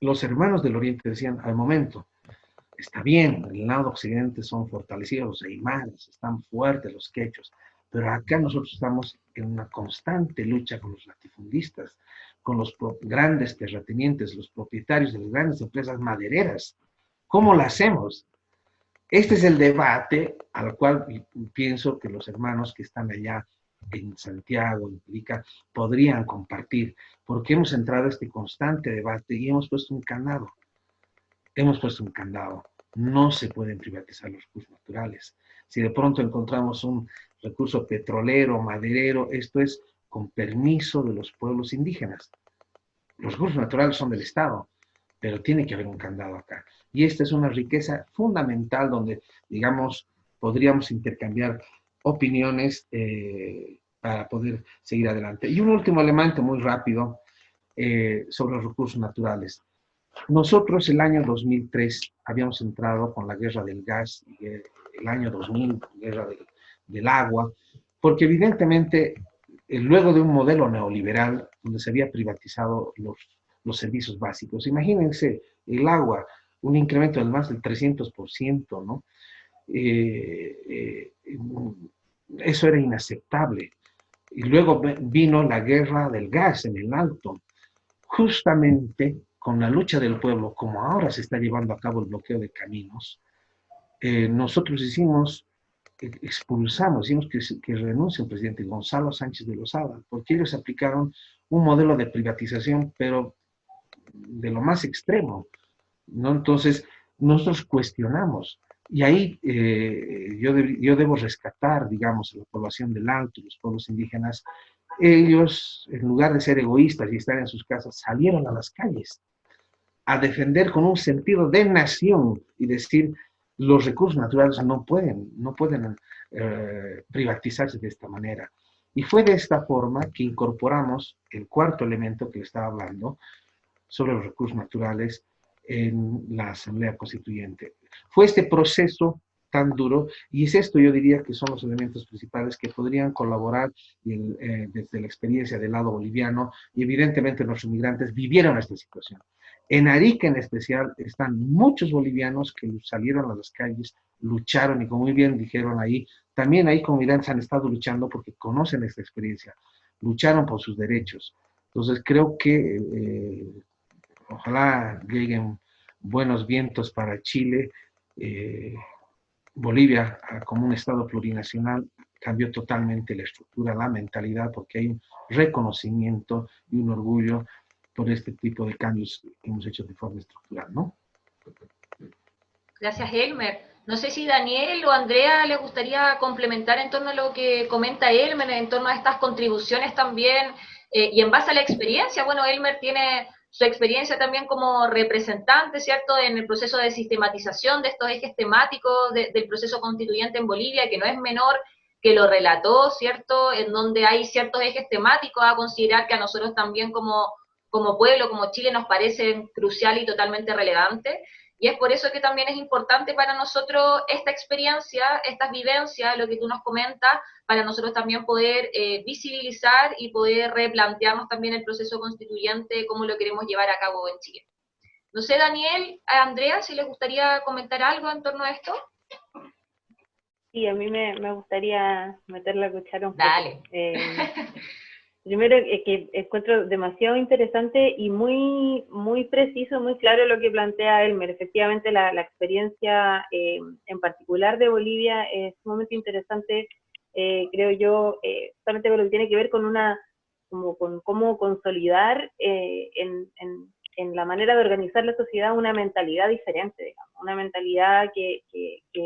[SPEAKER 5] los hermanos del Oriente decían, al momento, está bien, en el lado occidente son fortalecidos los aymaras, están fuertes los quechos, pero acá nosotros estamos en una constante lucha con los latifundistas, con los grandes terratenientes, los propietarios de las grandes empresas madereras. ¿Cómo lo hacemos? Este es el debate al cual pienso que los hermanos que están allá en Santiago, en Ica, podrían compartir, porque hemos entrado a este constante debate y hemos puesto un candado. Hemos puesto un candado. No se pueden privatizar los recursos naturales. Si de pronto encontramos un recurso petrolero, maderero, esto es con permiso de los pueblos indígenas. Los recursos naturales son del Estado, pero tiene que haber un candado acá. Y esta es una riqueza fundamental donde, digamos, podríamos intercambiar opiniones para poder seguir adelante. Y un último elemento muy rápido sobre los recursos naturales. Nosotros el año 2003 habíamos entrado con la guerra del gas, y el año 2000, guerra del agua, porque evidentemente, luego de un modelo neoliberal donde se había privatizado los servicios básicos, imagínense el agua, un incremento de más del 300%, ¿no? Eso era inaceptable. Y luego vino la guerra del gas en el Alto, justamente con la lucha del pueblo, como ahora se está llevando a cabo el bloqueo de caminos, nosotros expulsamos, hicimos que renuncie el presidente Gonzalo Sánchez de Lozada, porque ellos aplicaron un modelo de privatización, pero de lo más extremo, ¿no? Entonces, nosotros cuestionamos, y ahí yo debo rescatar, digamos, a la población del Alto, los pueblos indígenas. Ellos, en lugar de ser egoístas y estar en sus casas, salieron a las calles a defender con un sentido de nación y decir, los recursos naturales no pueden privatizarse de esta manera. Y fue de esta forma que incorporamos el cuarto elemento que le estaba hablando sobre los recursos naturales en la Asamblea Constituyente. Fue este proceso tan duro, y es esto, yo diría, que son los elementos principales que podrían colaborar desde la experiencia del lado boliviano, y evidentemente nuestros migrantes vivieron esta situación. En Arica en especial están muchos bolivianos que salieron a las calles, lucharon, y como muy bien dijeron ahí, también ahí como migrantes han estado luchando porque conocen esta experiencia, lucharon por sus derechos. Entonces creo que ojalá lleguen buenos vientos para Chile. Bolivia, como un Estado plurinacional, cambió totalmente la estructura, la mentalidad, porque hay un reconocimiento y un orgullo por este tipo de cambios que hemos hecho de forma estructural, ¿no?
[SPEAKER 2] Gracias, Elmer. No sé si Daniel o Andrea les gustaría complementar en torno a lo que comenta Elmer, en torno a estas contribuciones también, y en base a la experiencia. Bueno, Elmer tiene su experiencia también como representante, ¿cierto?, en el proceso de sistematización de estos ejes temáticos del proceso constituyente en Bolivia, que no es menor, que lo relató, ¿cierto?, en donde hay ciertos ejes temáticos a considerar que a nosotros también como pueblo, como Chile, nos parecen crucial y totalmente relevantes. Y es por eso que también es importante para nosotros esta experiencia, estas vivencias, lo que tú nos comentas, para nosotros también poder visibilizar y poder replantearnos también el proceso constituyente, cómo lo queremos llevar a cabo en Chile. No sé, Daniel, a Andrea, si les gustaría comentar algo en torno a esto.
[SPEAKER 4] Sí, a mí me gustaría meter la cuchara un poco.
[SPEAKER 2] Dale.
[SPEAKER 4] Primero, que encuentro demasiado interesante y muy, muy preciso, muy claro lo que plantea Elmer. Efectivamente, la experiencia en particular de Bolivia es sumamente interesante, creo yo, solamente con lo que tiene que ver con con cómo consolidar en la manera de organizar la sociedad una mentalidad diferente, digamos, una mentalidad que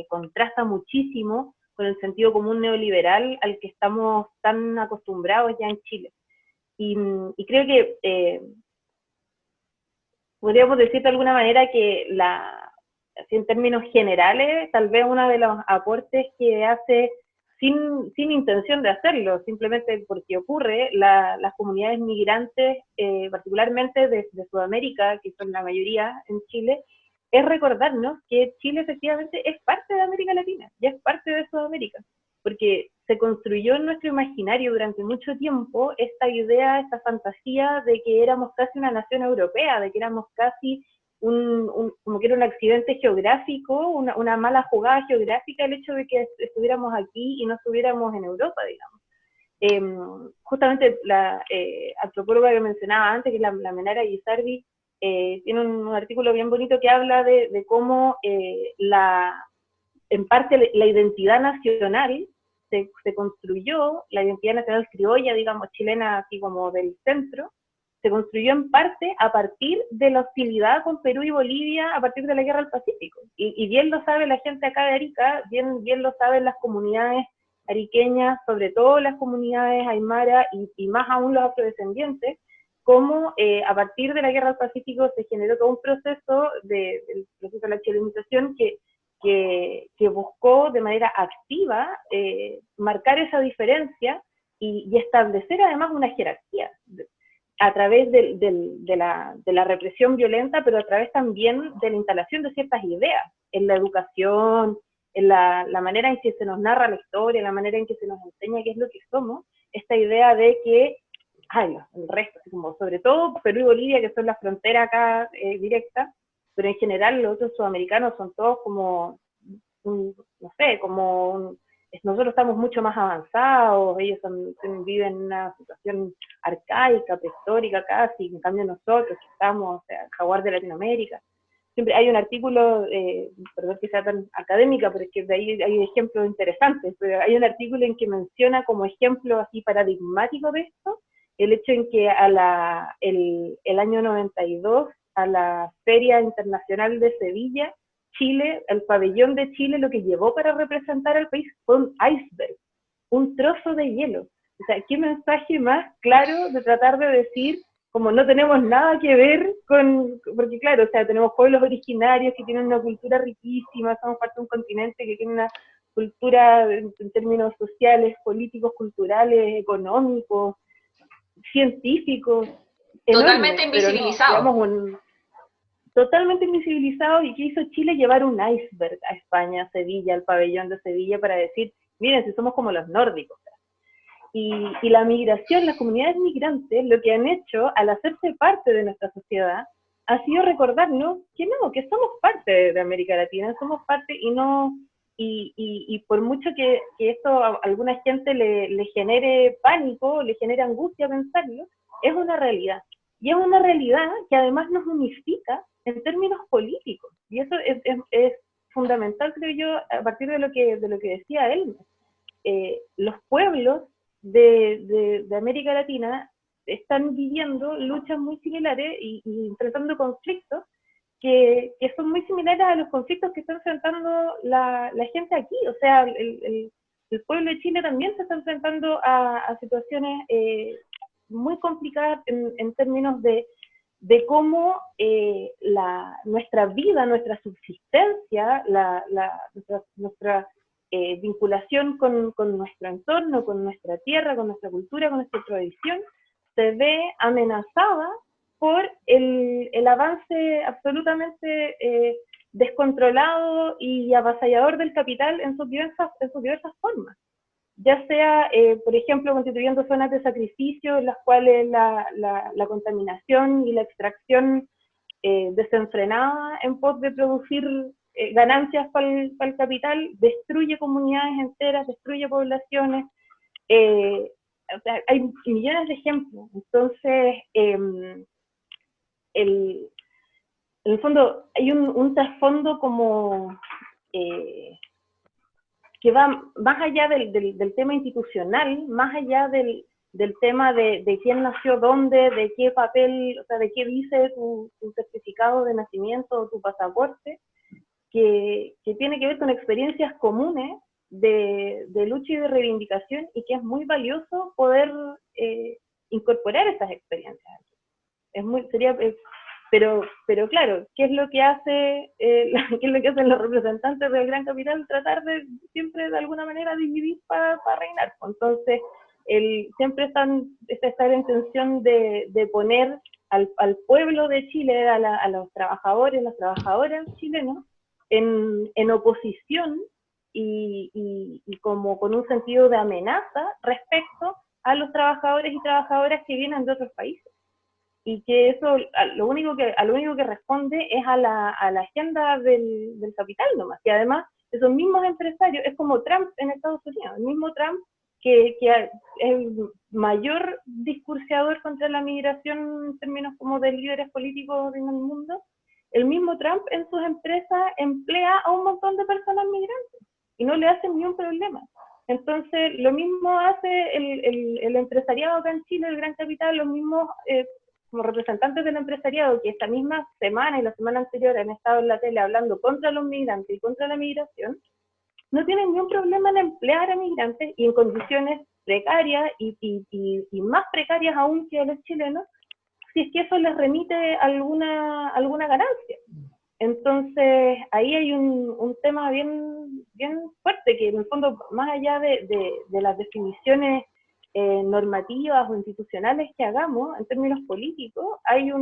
[SPEAKER 4] contrasta muchísimo con el sentido común neoliberal al que estamos tan acostumbrados ya en Chile. Y creo que podríamos decir de alguna manera que así en términos generales, tal vez uno de los aportes que hace sin intención de hacerlo, simplemente porque ocurre. Las comunidades migrantes, particularmente de Sudamérica, que son la mayoría en Chile, es recordarnos que Chile efectivamente es parte de América Latina, ya es parte de Sudamérica, porque se construyó en nuestro imaginario durante mucho tiempo esta idea, esta fantasía de que éramos casi una nación europea, de que éramos casi como que era un accidente geográfico, una mala jugada geográfica el hecho de que estuviéramos aquí y no estuviéramos en Europa, digamos. Justamente la antropóloga que mencionaba antes, que es la Menara Guisardi, tiene un artículo bien bonito que habla de cómo en parte la identidad nacional se construyó, la identidad nacional criolla, digamos, chilena, así como del centro, se construyó en parte a partir de la hostilidad con Perú y Bolivia a partir de la Guerra del Pacífico. Y bien lo sabe la gente acá de Arica, bien lo saben las comunidades ariqueñas, sobre todo las comunidades aymara y más aún los afrodescendientes, cómo a partir de la Guerra del Pacífico se generó todo un proceso del proceso de la chilenización que buscó de manera activa marcar esa diferencia y establecer además una jerarquía a través de la represión violenta, pero a través también de la instalación de ciertas ideas en la educación, en la manera en que se nos narra la historia, la manera en que se nos enseña qué es lo que somos, esta idea de que, el resto, como sobre todo Perú y Bolivia, que son la frontera acá directa, pero en general los otros sudamericanos son todos como, no sé, nosotros estamos mucho más avanzados, ellos viven en una situación arcaica, prehistórica casi, en cambio nosotros que estamos, o sea, jaguar de Latinoamérica. Siempre hay un artículo, perdón que sea tan académica, pero es que de ahí hay ejemplos interesantes, pero hay un artículo en que menciona como ejemplo así paradigmático de esto, el hecho en que el año 92, a la Feria Internacional de Sevilla, Chile, el pabellón de Chile, lo que llevó para representar al país fue un iceberg, un trozo de hielo. O sea, ¿qué mensaje más claro de tratar de decir, como no tenemos nada que ver porque claro, o sea, tenemos pueblos originarios que tienen una cultura riquísima, somos parte de un continente que tiene una cultura en términos sociales, políticos, culturales, económicos, científicos,
[SPEAKER 2] totalmente
[SPEAKER 4] enormes, pero no,
[SPEAKER 2] invisibilizado.
[SPEAKER 4] digamos, totalmente invisibilizado. ¿Y qué hizo Chile? Llevar un iceberg a España, a Sevilla, al pabellón de Sevilla, para decir, miren, si somos como los nórdicos. Y la migración, las comunidades migrantes, lo que han hecho al hacerse parte de nuestra sociedad, ha sido recordarnos que no, que somos parte de América Latina, somos parte y por mucho que esto a alguna gente le genere pánico, le genere angustia pensarlo, es una realidad. Y es una realidad que además nos unifica en términos políticos. Y eso es fundamental, creo yo, a partir de lo que decía él. Los pueblos de América Latina están viviendo luchas muy similares y enfrentando conflictos que son muy similares a los conflictos que está enfrentando la gente aquí. O sea, el pueblo de Chile también se está enfrentando a situaciones muy complicadas en términos de cómo nuestra vida, nuestra subsistencia, nuestra vinculación con nuestro entorno, con nuestra tierra, con nuestra cultura, con nuestra tradición, se ve amenazada por el avance absolutamente descontrolado y avasallador del capital en sus diversas formas. Ya sea, por ejemplo, constituyendo zonas de sacrificio en las cuales la contaminación y la extracción desenfrenada en pos de producir ganancias para el capital destruye comunidades enteras, destruye poblaciones. O sea, hay millones de ejemplos. Entonces, en el fondo, hay un trasfondo como que va más allá del tema institucional, más allá del tema de quién nació dónde, de qué papel, o sea, de qué dice tu certificado de nacimiento o tu pasaporte, que tiene que ver con experiencias comunes de lucha y de reivindicación, y que es muy valioso poder incorporar esas experiencias. pero claro, ¿qué es lo que hace, qué es lo que hacen los representantes del gran capital? Tratar de siempre de alguna manera dividir para reinar. Entonces, siempre está la intención de poner al pueblo de Chile, a los trabajadores, las trabajadoras chilenos, en oposición y como con un sentido de amenaza respecto a los trabajadores y trabajadoras que vienen de otros países. Y que eso a lo único que responde es a la agenda del capital nomás. Y además, esos mismos empresarios, es como Trump en Estados Unidos, el mismo Trump que es el mayor discursiador contra la migración en términos como de líderes políticos en el mundo, el mismo Trump en sus empresas emplea a un montón de personas migrantes y no le hacen ni un problema. Entonces, lo mismo hace el empresariado acá en Chile, el gran capital, los mismos como representantes del empresariado que esta misma semana y la semana anterior han estado en la tele hablando contra los migrantes y contra la migración, no tienen ni un problema en emplear a migrantes y en condiciones precarias y más precarias aún que a los chilenos, si es que eso les remite alguna ganancia. Entonces, ahí hay un tema bien fuerte, que en el fondo, más allá de las definiciones normativas o institucionales que hagamos, en términos políticos, hay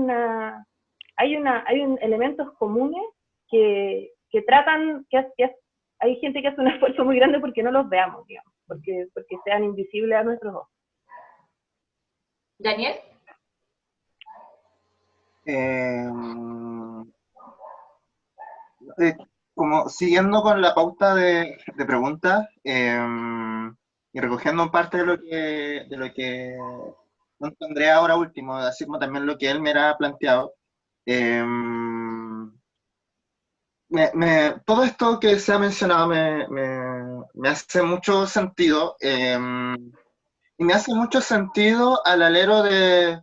[SPEAKER 4] elementos comunes que tratan, hay gente que hace un esfuerzo muy grande porque no los veamos, digamos, porque sean invisibles a nuestros ojos.
[SPEAKER 2] Daniel.
[SPEAKER 3] Como siguiendo con la pauta de preguntas, y recogiendo parte de lo que Andrea ahora último, así como también lo que él me era planteado, todo esto que se ha mencionado me hace mucho sentido, y me hace mucho sentido al alero de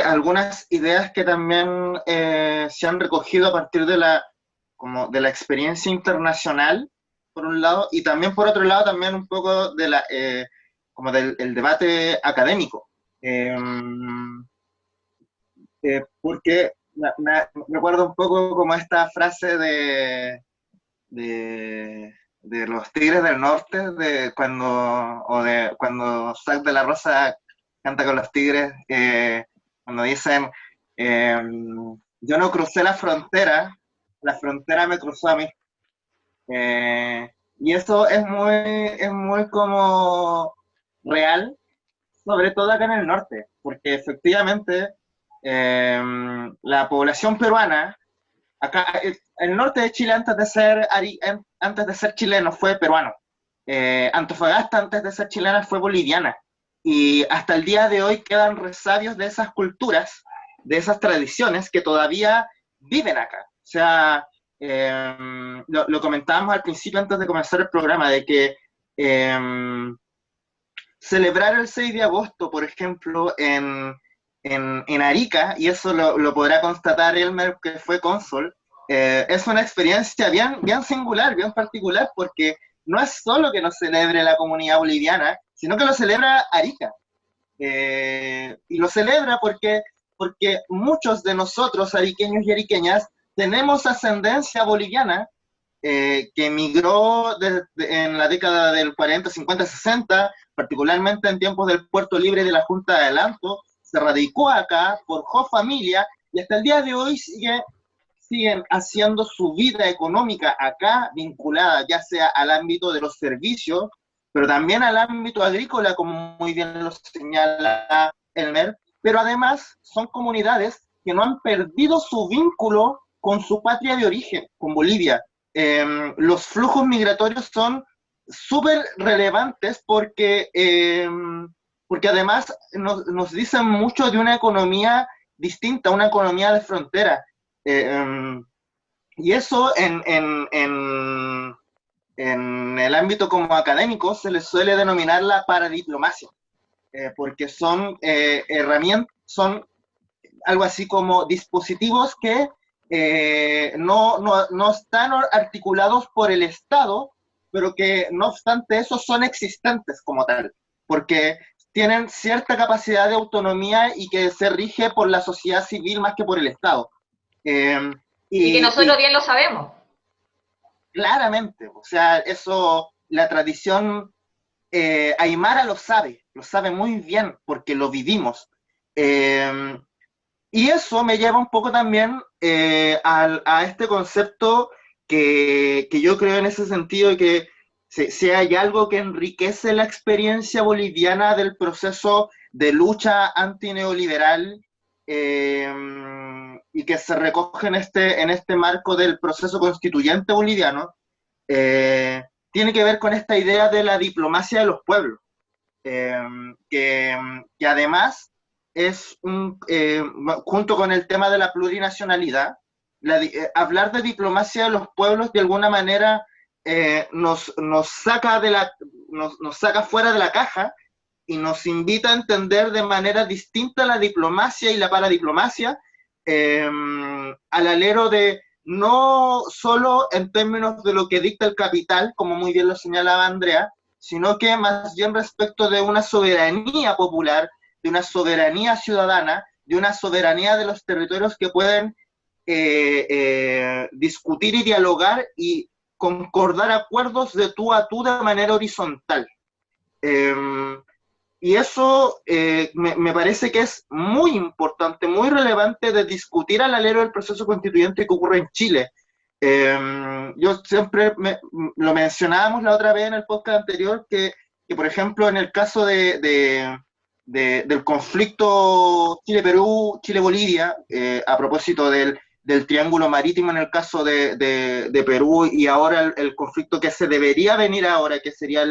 [SPEAKER 3] algunas ideas que también se han recogido a partir de la experiencia internacional, por un lado, y también por otro lado también un poco de como del debate académico. Porque me recuerdo un poco como esta frase de los Tigres del Norte, cuando Zack de la Rosa canta con los Tigres, cuando dicen, yo no crucé la frontera me cruzó a mí. Y eso es muy como real, sobre todo acá en el norte, porque efectivamente la población peruana, acá, el norte de Chile antes de ser chileno fue peruano. Antofagasta antes de ser chilena fue boliviana. Y hasta el día de hoy quedan resabios de esas culturas, de esas tradiciones que todavía viven acá. O sea, lo comentábamos al principio antes de comenzar el programa, de que celebrar el 6 de agosto, por ejemplo, en Arica, y eso lo podrá constatar Elmer, que fue cónsul, es una experiencia bien singular, bien particular, porque no es solo que nos celebre la comunidad boliviana, sino que lo celebra Arica. Y lo celebra porque muchos de nosotros, ariqueños y ariqueñas, tenemos ascendencia boliviana, que emigró en la década del 40, 50, 60, particularmente en tiempos del Puerto Libre de la Junta de Adelanto, se radicó acá, forjó familia, y hasta el día de hoy siguen haciendo su vida económica acá, vinculada ya sea al ámbito de los servicios, pero también al ámbito agrícola, como muy bien lo señala Elmer, pero además son comunidades que no han perdido su vínculo con su patria de origen, con Bolivia. Los flujos migratorios son súper relevantes porque además nos dicen mucho de una economía distinta, una economía de frontera. Y eso en el ámbito como académico se les suele denominar la paradiplomacia, porque son herramientas, son algo así como dispositivos que no están articulados por el Estado, pero que no obstante eso son existentes como tal, porque tienen cierta capacidad de autonomía y que se rige por la sociedad civil más que por el Estado.
[SPEAKER 2] Y que nosotros bien lo sabemos.
[SPEAKER 3] Claramente, o sea, eso, la tradición aymara lo sabe muy bien porque lo vivimos. Y eso me lleva un poco también a este concepto que yo creo en ese sentido que si hay algo que enriquece la experiencia boliviana del proceso de lucha antineoliberal y que se recoge en este marco del proceso constituyente boliviano, tiene que ver con esta idea de la diplomacia de los pueblos, que además es junto con el tema de la plurinacionalidad, hablar de diplomacia de los pueblos de alguna manera nos saca fuera de la caja y nos invita a entender de manera distinta la diplomacia y la paradiplomacia al alero de no solo en términos de lo que dicta el capital, como muy bien lo señalaba Andrea, sino que más bien respecto de una soberanía popular, de una soberanía ciudadana, de una soberanía de los territorios que pueden discutir y dialogar y concordar acuerdos de tú a tú de manera horizontal. Y eso me parece que es muy importante, muy relevante de discutir al alero del proceso constituyente que ocurre en Chile. Yo siempre lo mencionábamos la otra vez en el podcast anterior, que por ejemplo en el caso del conflicto Chile-Perú, Chile-Bolivia, a propósito del triángulo marítimo en el caso de Perú y ahora el conflicto que se debería venir ahora, que sería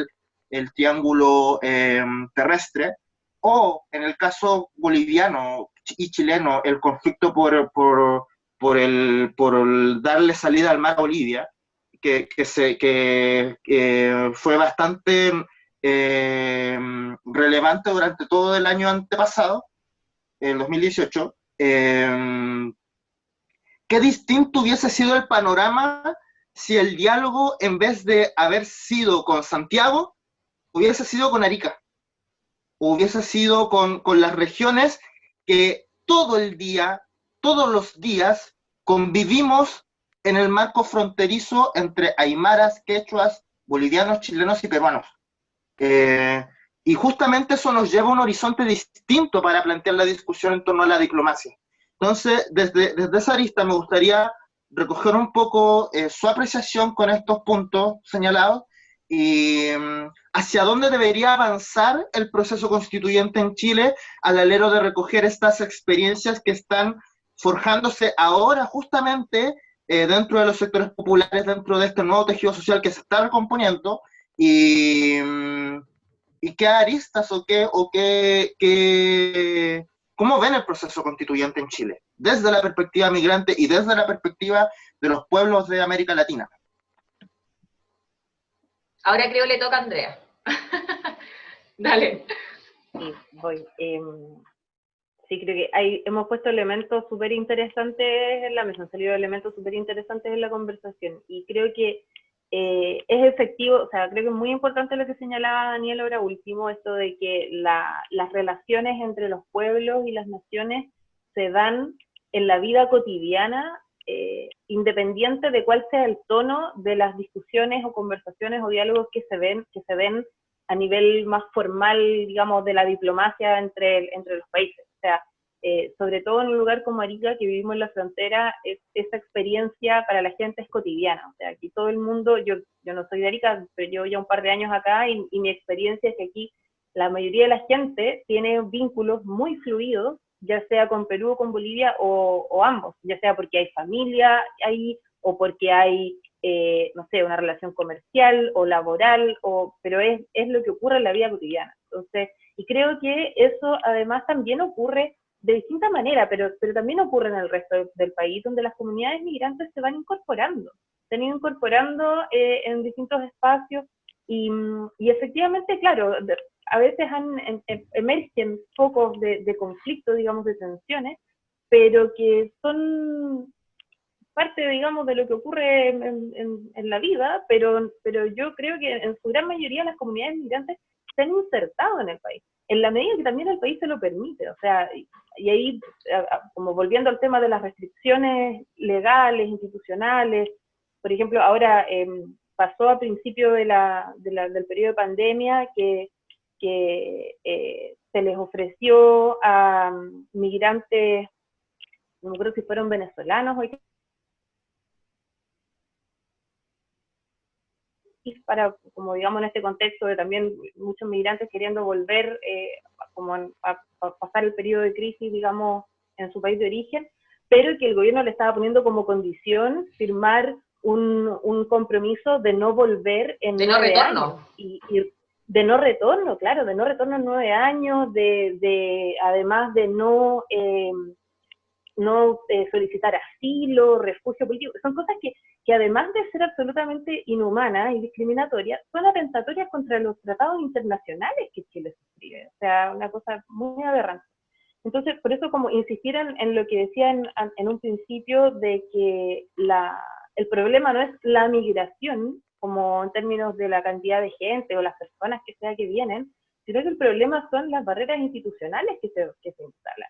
[SPEAKER 3] el triángulo terrestre, o en el caso boliviano y chileno, el conflicto por el darle salida al mar a Bolivia, que fue bastante relevante durante todo el año antepasado, el 2018. Qué distinto hubiese sido el panorama si el diálogo, en vez de haber sido con Santiago, hubiese sido con Arica, o hubiese sido con las regiones que todo el día, todos los días, convivimos en el marco fronterizo entre aymaras, quechuas, bolivianos, chilenos y peruanos. Y justamente eso nos lleva a un horizonte distinto para plantear la discusión en torno a la diplomacia. Entonces, desde esa arista me gustaría recoger un poco su apreciación con estos puntos señalados y hacia dónde debería avanzar el proceso constituyente en Chile al alero de recoger estas experiencias que están forjándose ahora justamente dentro de los sectores populares, dentro de este nuevo tejido social que se está recomponiendo y qué aristas ¿cómo ven el proceso constituyente en Chile? Desde la perspectiva migrante y desde la perspectiva de los pueblos de América Latina.
[SPEAKER 2] Ahora creo le toca a Andrea. Dale.
[SPEAKER 4] Sí, voy. Sí, creo que hemos puesto elementos súper interesantes en la mesa, han salido elementos súper interesantes en la conversación, y creo que es efectivo, o sea, creo que es muy importante lo que señalaba Daniel ahora último, esto de que las relaciones entre los pueblos y las naciones se dan en la vida cotidiana, independiente de cuál sea el tono de las discusiones o conversaciones o diálogos que se den a nivel más formal, digamos, de la diplomacia entre los países. O sea, sobre todo en un lugar como Arica, que vivimos en la frontera, esa experiencia para la gente es cotidiana. O sea, aquí todo el mundo, yo no soy de Arica, pero llevo ya un par de años acá, y mi experiencia es que aquí la mayoría de la gente tiene vínculos muy fluidos, ya sea con Perú o con Bolivia, o ambos, ya sea porque hay familia ahí, o porque hay, no sé, una relación comercial o laboral, pero es lo que ocurre en la vida cotidiana. Entonces, y creo que eso además también ocurre de distinta manera, pero también ocurre en el resto del país, donde las comunidades migrantes se van incorporando en distintos espacios, y efectivamente, claro, a veces emergen focos de conflicto, digamos, de tensiones, pero que son parte, digamos, de lo que ocurre en la vida, pero yo creo que en su gran mayoría las comunidades migrantes se han insertado en el país. en la medida que también el país se lo permite. O sea, y ahí, como volviendo al tema de las restricciones legales, institucionales, por ejemplo, ahora pasó a principio del periodo de pandemia que se les ofreció a migrantes, no me acuerdo si fueron venezolanos o para, como digamos, en este contexto de también muchos migrantes queriendo volver como a pasar el periodo de crisis, digamos, en su país de origen, pero que el gobierno le estaba poniendo como condición firmar un compromiso de no volver en 9 años. Y de no retorno, claro, de no retorno en 9 años, además de no solicitar asilo, refugio político. Son cosas que además de ser absolutamente inhumanas y discriminatorias, son atentatorias contra los tratados internacionales que Chile suscribe. O sea, una cosa muy aberrante. Entonces, por eso como insistir en lo que decía en un principio de que el problema no es la migración, como en términos de la cantidad de gente o las personas que sea que vienen, sino que el problema son las barreras institucionales que se instalan.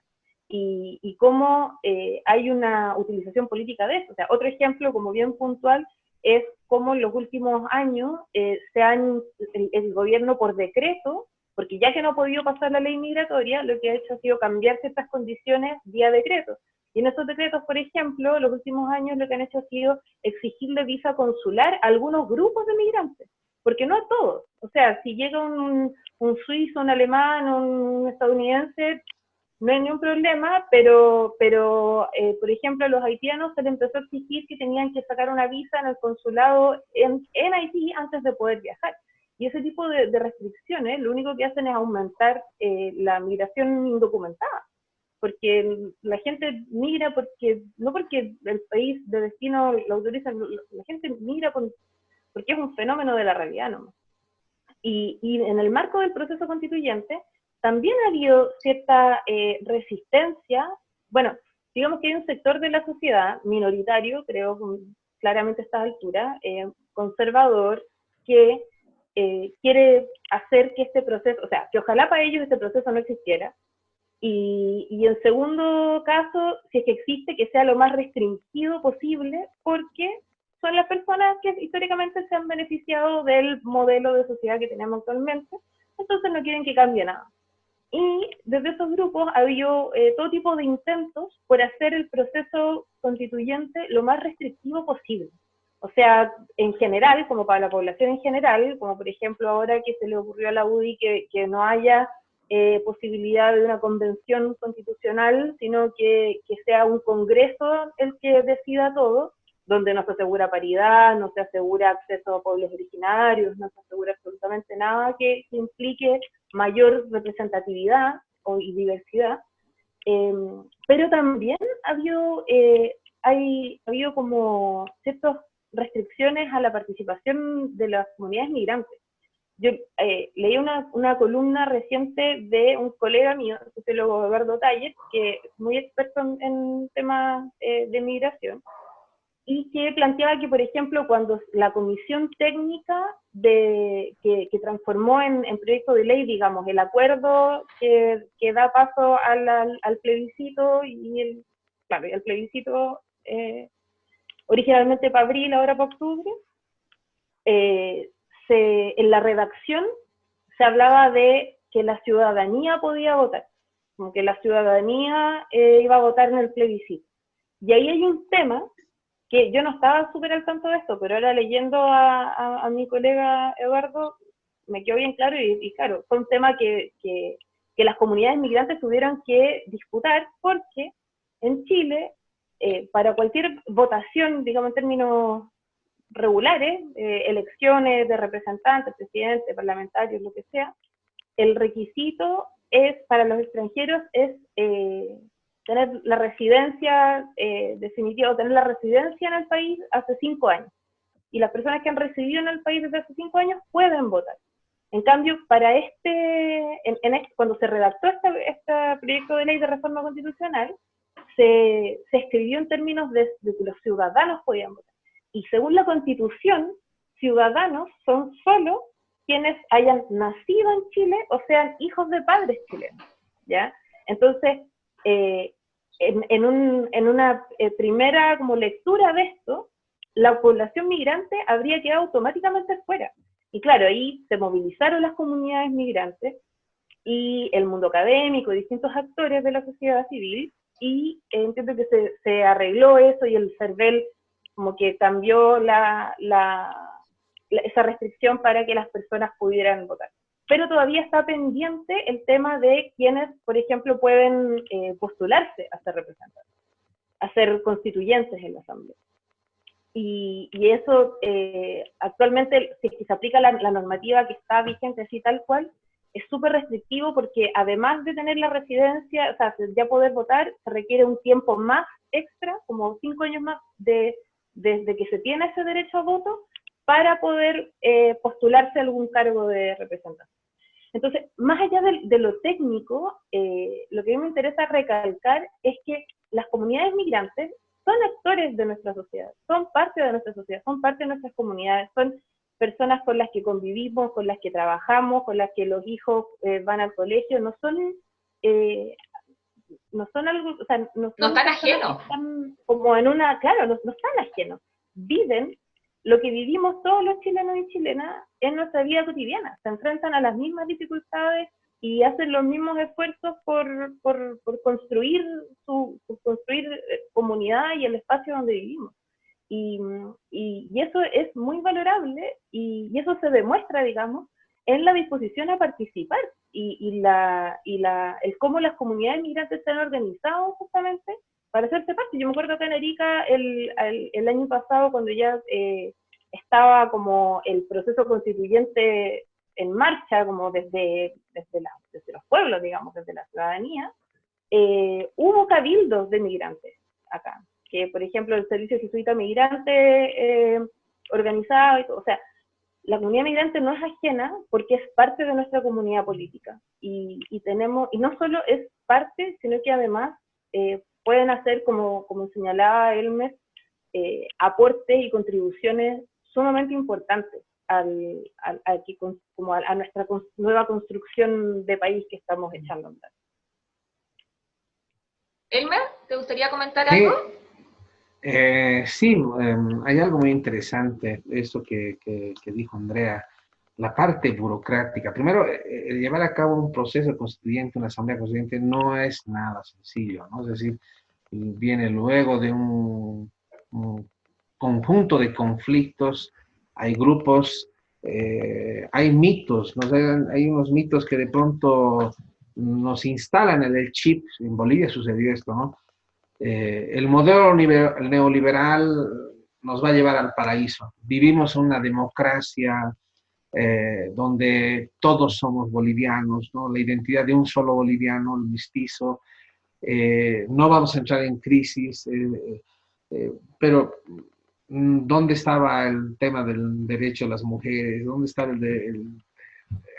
[SPEAKER 4] Y cómo hay una utilización política de eso. O sea, otro ejemplo como bien puntual es cómo en los últimos años el gobierno por decreto, porque ya que no ha podido pasar la ley migratoria, lo que ha hecho ha sido cambiar ciertas condiciones vía decreto. Y en esos decretos, por ejemplo, los últimos años lo que han hecho ha sido exigirle visa consular a algunos grupos de migrantes, porque no a todos. O sea, si llega un suizo, un alemán, un estadounidense, no hay ningún problema, pero por ejemplo, a los haitianos se les empezó a exigir que tenían que sacar una visa en el consulado en Haití antes de poder viajar. Y ese tipo de restricciones lo único que hacen es aumentar la migración indocumentada, porque la gente migra no porque el país de destino lo autoriza, la gente migra porque es un fenómeno de la realidad, ¿no? Y en el marco del proceso constituyente también ha habido cierta resistencia. Bueno, digamos que hay un sector de la sociedad minoritario, creo claramente a esta altura, conservador, que quiere hacer que este proceso, o sea, que ojalá para ellos este proceso no existiera, y en segundo caso, si es que existe, que sea lo más restringido posible, porque son las personas que históricamente se han beneficiado del modelo de sociedad que tenemos actualmente, entonces no quieren que cambie nada. Y desde esos grupos ha habido todo tipo de intentos por hacer el proceso constituyente lo más restrictivo posible. O sea, en general, como para la población en general, como por ejemplo ahora que se le ocurrió a la UDI que no haya posibilidad de una convención constitucional, sino que sea un congreso el que decida todo, donde no se asegura paridad, no se asegura acceso a pueblos originarios, no se asegura absolutamente nada que implique mayor representatividad y diversidad, pero también ha habido como ciertas restricciones a la participación de las comunidades migrantes. Yo leí una columna reciente de un colega mío, el sociólogo Eduardo Taller, que es muy experto en temas de migración, y que planteaba que, por ejemplo, cuando la comisión técnica que transformó en proyecto de ley, digamos, el acuerdo que da paso al plebiscito, y el plebiscito originalmente para abril, ahora para octubre, en la redacción se hablaba de que la ciudadanía podía votar, como que la ciudadanía iba a votar en el plebiscito. Y ahí hay un tema que yo no estaba súper al tanto de esto, pero ahora leyendo a mi colega Eduardo, me quedó bien claro, y claro, fue un tema que las comunidades migrantes tuvieron que disputar, porque en Chile, para cualquier votación, digamos en términos regulares, elecciones de representantes, presidentes, parlamentarios, lo que sea, el requisito para los extranjeros es tener la residencia definitiva, o tener la residencia en el país hace 5 años. Y las personas que han residido en el país desde hace 5 años pueden votar. En cambio, para cuando se redactó este proyecto de ley de reforma constitucional, se escribió en términos de que los ciudadanos podían votar. Y según la Constitución, ciudadanos son solo quienes hayan nacido en Chile o sean hijos de padres chilenos, ¿ya? Entonces, en una primera como lectura de esto, la población migrante habría quedado automáticamente fuera. Y claro, ahí se movilizaron las comunidades migrantes y el mundo académico, distintos actores de la sociedad civil, y entiendo que se arregló eso y el CERVEL como que cambió esa restricción para que las personas pudieran votar. Pero todavía está pendiente el tema de quienes, por ejemplo, pueden postularse a ser representantes, a ser constituyentes en la Asamblea. Y eso, actualmente, si se aplica la normativa que está vigente así tal cual, es súper restrictivo porque además de tener la residencia, o sea, ya poder votar, se requiere un tiempo más extra, como 5 años más desde que se tiene ese derecho a voto, para poder postularse a algún cargo de representación. Entonces, más allá de lo técnico, lo que a mí me interesa recalcar es que las comunidades migrantes son actores de nuestra sociedad, son parte de nuestra sociedad, son parte de nuestras comunidades, son personas con las que convivimos, con las que trabajamos, con las que los hijos van al colegio, no son algo, o sea, no
[SPEAKER 2] están ajenos.
[SPEAKER 4] Están como en una, claro, no están ajenos, viven lo que vivimos todos los chilenos y chilenas en nuestra vida cotidiana, se enfrentan a las mismas dificultades y hacen los mismos esfuerzos por construir comunidad y el espacio donde vivimos. Y eso es muy valorable y eso se demuestra, digamos, en la disposición a participar y el cómo las comunidades migrantes se han organizado justamente para hacerse parte. Yo me acuerdo que en Arica el año pasado, cuando ya estaba como el proceso constituyente en marcha, como desde los pueblos, digamos, desde la ciudadanía, hubo cabildos de migrantes acá, que por ejemplo el Servicio Jesuita Migrante organizado, y todo. O sea, la comunidad migrante no es ajena porque es parte de nuestra comunidad política, y no solo es parte, sino que además pueden hacer, como señalaba Elmer, aportes y contribuciones sumamente importantes a nuestra nueva construcción de país que estamos echando a andar.
[SPEAKER 2] Elmer, ¿te gustaría comentar algo?
[SPEAKER 5] Sí, hay algo muy interesante, eso que dijo Andrea, la parte burocrática. Primero, llevar a cabo un proceso constituyente, una asamblea constituyente, no es nada sencillo, ¿no? Es decir, viene luego de un conjunto de conflictos, hay grupos, hay mitos, ¿no? Hay unos mitos que de pronto nos instalan en el chip. En Bolivia sucedió esto, ¿no? El modelo neoliberal nos va a llevar al paraíso. Vivimos una democracia donde todos somos bolivianos, ¿no? La identidad de un solo boliviano, el mestizo. No vamos a entrar en crisis, pero ¿dónde estaba el tema del derecho de las mujeres? ¿Dónde estaba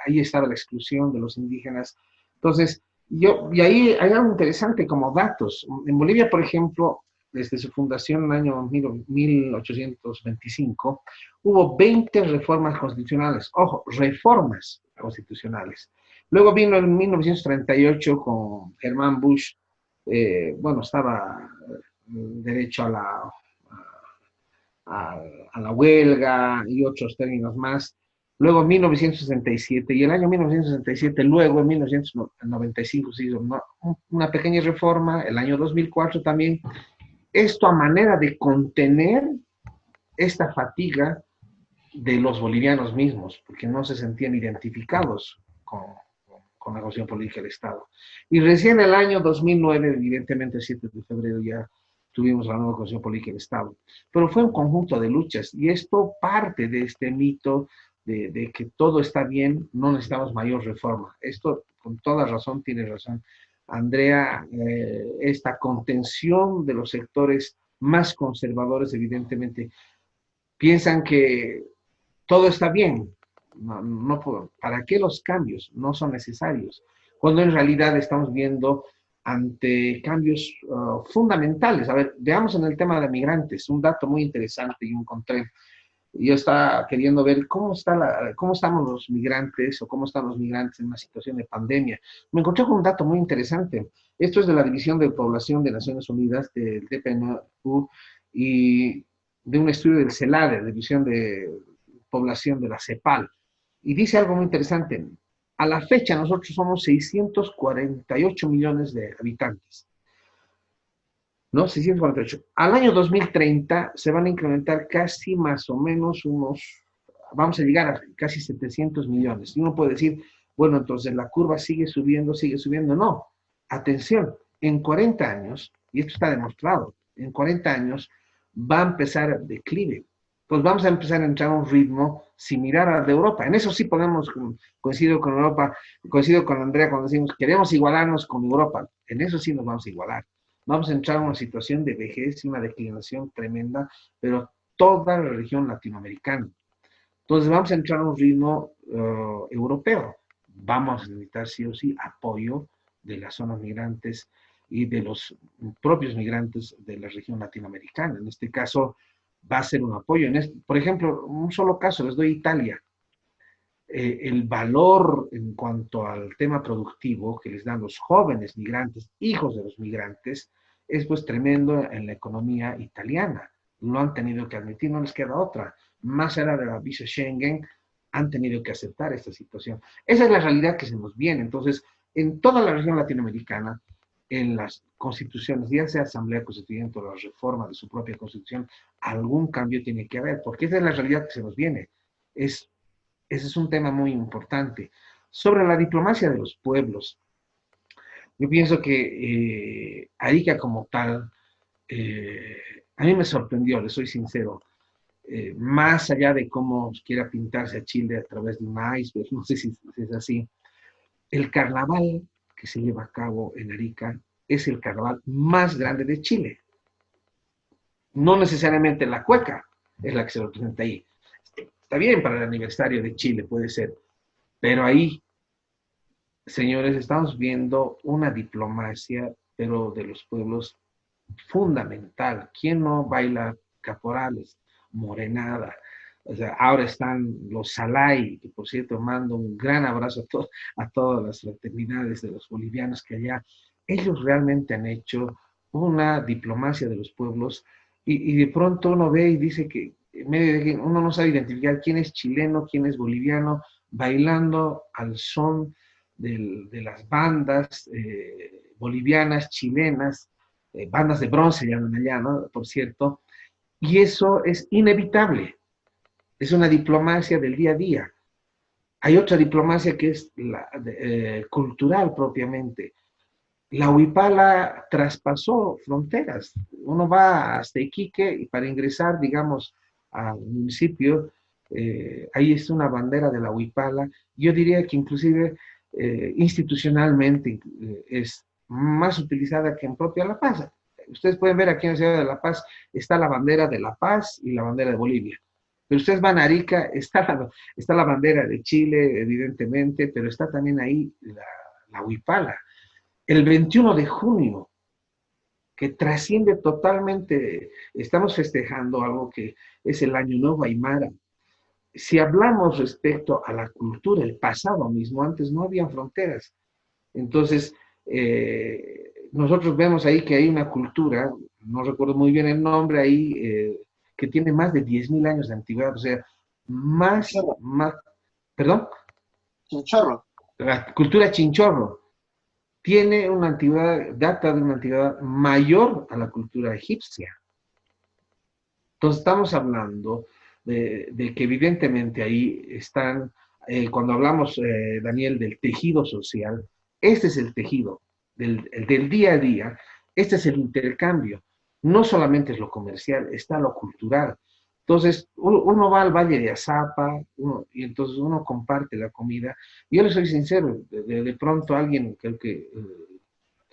[SPEAKER 5] ahí estaba la exclusión de los indígenas? Entonces, y ahí hay algo interesante como datos. En Bolivia, por ejemplo, desde su fundación en el año 1825, hubo 20 reformas constitucionales. Ojo, reformas constitucionales. Luego vino en 1938 con Germán Bush, estaba derecho a la huelga y otros términos más. Luego en 1967, y el año 1967, luego en 1995 se hizo una pequeña reforma, el año 2004 también. Esto a manera de contener esta fatiga de los bolivianos mismos, porque no se sentían identificados con la cuestión política del Estado. Y recién el año 2009, evidentemente el 7 de febrero ya tuvimos la nueva Constitución Política del Estado. Pero fue un conjunto de luchas, y esto parte de este mito de que todo está bien, no necesitamos mayor reforma. Esto, con toda razón, tiene razón Andrea, esta contención de los sectores más conservadores, evidentemente, piensan que todo está bien. ¿Para qué los cambios? No son necesarios. Cuando en realidad estamos viendo ante cambios fundamentales. A ver, veamos en el tema de migrantes, un dato muy interesante y encontré. yo estaba queriendo ver cómo estamos los migrantes o cómo están los migrantes en una situación de pandemia. Me encontré con un dato muy interesante. Esto es de la División de Población de Naciones Unidas, del DPNU, y de un estudio del CELADE, División de Población de la CEPAL. Y dice algo muy interesante. A la fecha nosotros somos 648 millones de habitantes. ¿No? 648. Al año 2030 se van a incrementar casi más o menos vamos a llegar a casi 700 millones. Y uno puede decir, bueno, entonces la curva sigue subiendo, sigue subiendo. No, atención, en 40 años, y esto está demostrado, en 40 años va a empezar el declive. Pues vamos a empezar a entrar a un ritmo similar al de Europa. En eso sí podemos, coincido con Europa, coincido con Andrea cuando decimos, queremos igualarnos con Europa. En eso sí nos vamos a igualar. Vamos a entrar en una situación de vejez y una declinación tremenda, pero toda la región latinoamericana. Entonces vamos a entrar a un ritmo europeo. Vamos a necesitar sí o sí apoyo de las zonas migrantes y de los propios migrantes de la región latinoamericana. En este caso va a ser un apoyo. Por ejemplo, un solo caso, les doy Italia. El valor en cuanto al tema productivo que les dan los jóvenes migrantes, hijos de los migrantes, es pues tremendo en la economía italiana. Lo han tenido que admitir, no les queda otra. Más allá de la visa Schengen, han tenido que aceptar esta situación. Esa es la realidad que se nos viene. Entonces, en toda la región latinoamericana, en las constituciones, ya sea Asamblea Constituyente o la reforma de su propia constitución, algún cambio tiene que haber, porque esa es la realidad que se nos viene. Ese es un tema muy importante. Sobre la diplomacia de los pueblos, yo pienso que Arica como tal, a mí me sorprendió, le soy sincero, más allá de cómo quiera pintarse a Chile a través de un iceberg, no sé si es así, el carnaval que se lleva a cabo en Arica es el carnaval más grande de Chile. No necesariamente la cueca es la que se representa ahí. Está bien para el aniversario de Chile, puede ser, pero ahí, señores, estamos viendo una diplomacia, pero de los pueblos fundamental. ¿Quién no baila caporales? Morenada. O sea, ahora están los Salay, que por cierto mando un gran abrazo a todas las fraternidades de los bolivianos que allá, ellos realmente han hecho una diplomacia de los pueblos y de pronto uno ve y dice que en medio de que uno no sabe identificar quién es chileno, quién es boliviano, bailando al son de las bandas bolivianas, chilenas, bandas de bronce llaman allá, ¿no? Por cierto, y eso es inevitable. Es una diplomacia del día a día. Hay otra diplomacia que es la cultural propiamente. La huipala traspasó fronteras. Uno va hasta Iquique y para ingresar, digamos, al municipio, ahí es una bandera de la huipala. Yo diría que inclusive institucionalmente es más utilizada que en propia La Paz. Ustedes pueden ver aquí en la ciudad de La Paz está la bandera de La Paz y la bandera de Bolivia. Pero ustedes van a Arica, está la bandera de Chile, evidentemente, pero está también ahí la huipala. El 21 de junio, que trasciende totalmente, estamos festejando algo que es el Año Nuevo Aymara. Si hablamos respecto a la cultura, el pasado mismo, antes no había fronteras. Entonces, nosotros vemos ahí que hay una cultura, no recuerdo muy bien el nombre ahí, que tiene más de 10.000 años de antigüedad, o sea, más, ¿perdón?
[SPEAKER 3] Chinchorro.
[SPEAKER 5] La cultura chinchorro tiene una antigüedad, data de una antigüedad mayor a la cultura egipcia. Entonces estamos hablando de que evidentemente ahí están, cuando hablamos, Daniel, del tejido social, este es el tejido del día a día, este es el intercambio. No solamente es lo comercial, está lo cultural. Entonces, uno va al Valle de Azapa y entonces uno comparte la comida. Yo le soy sincero, de pronto alguien que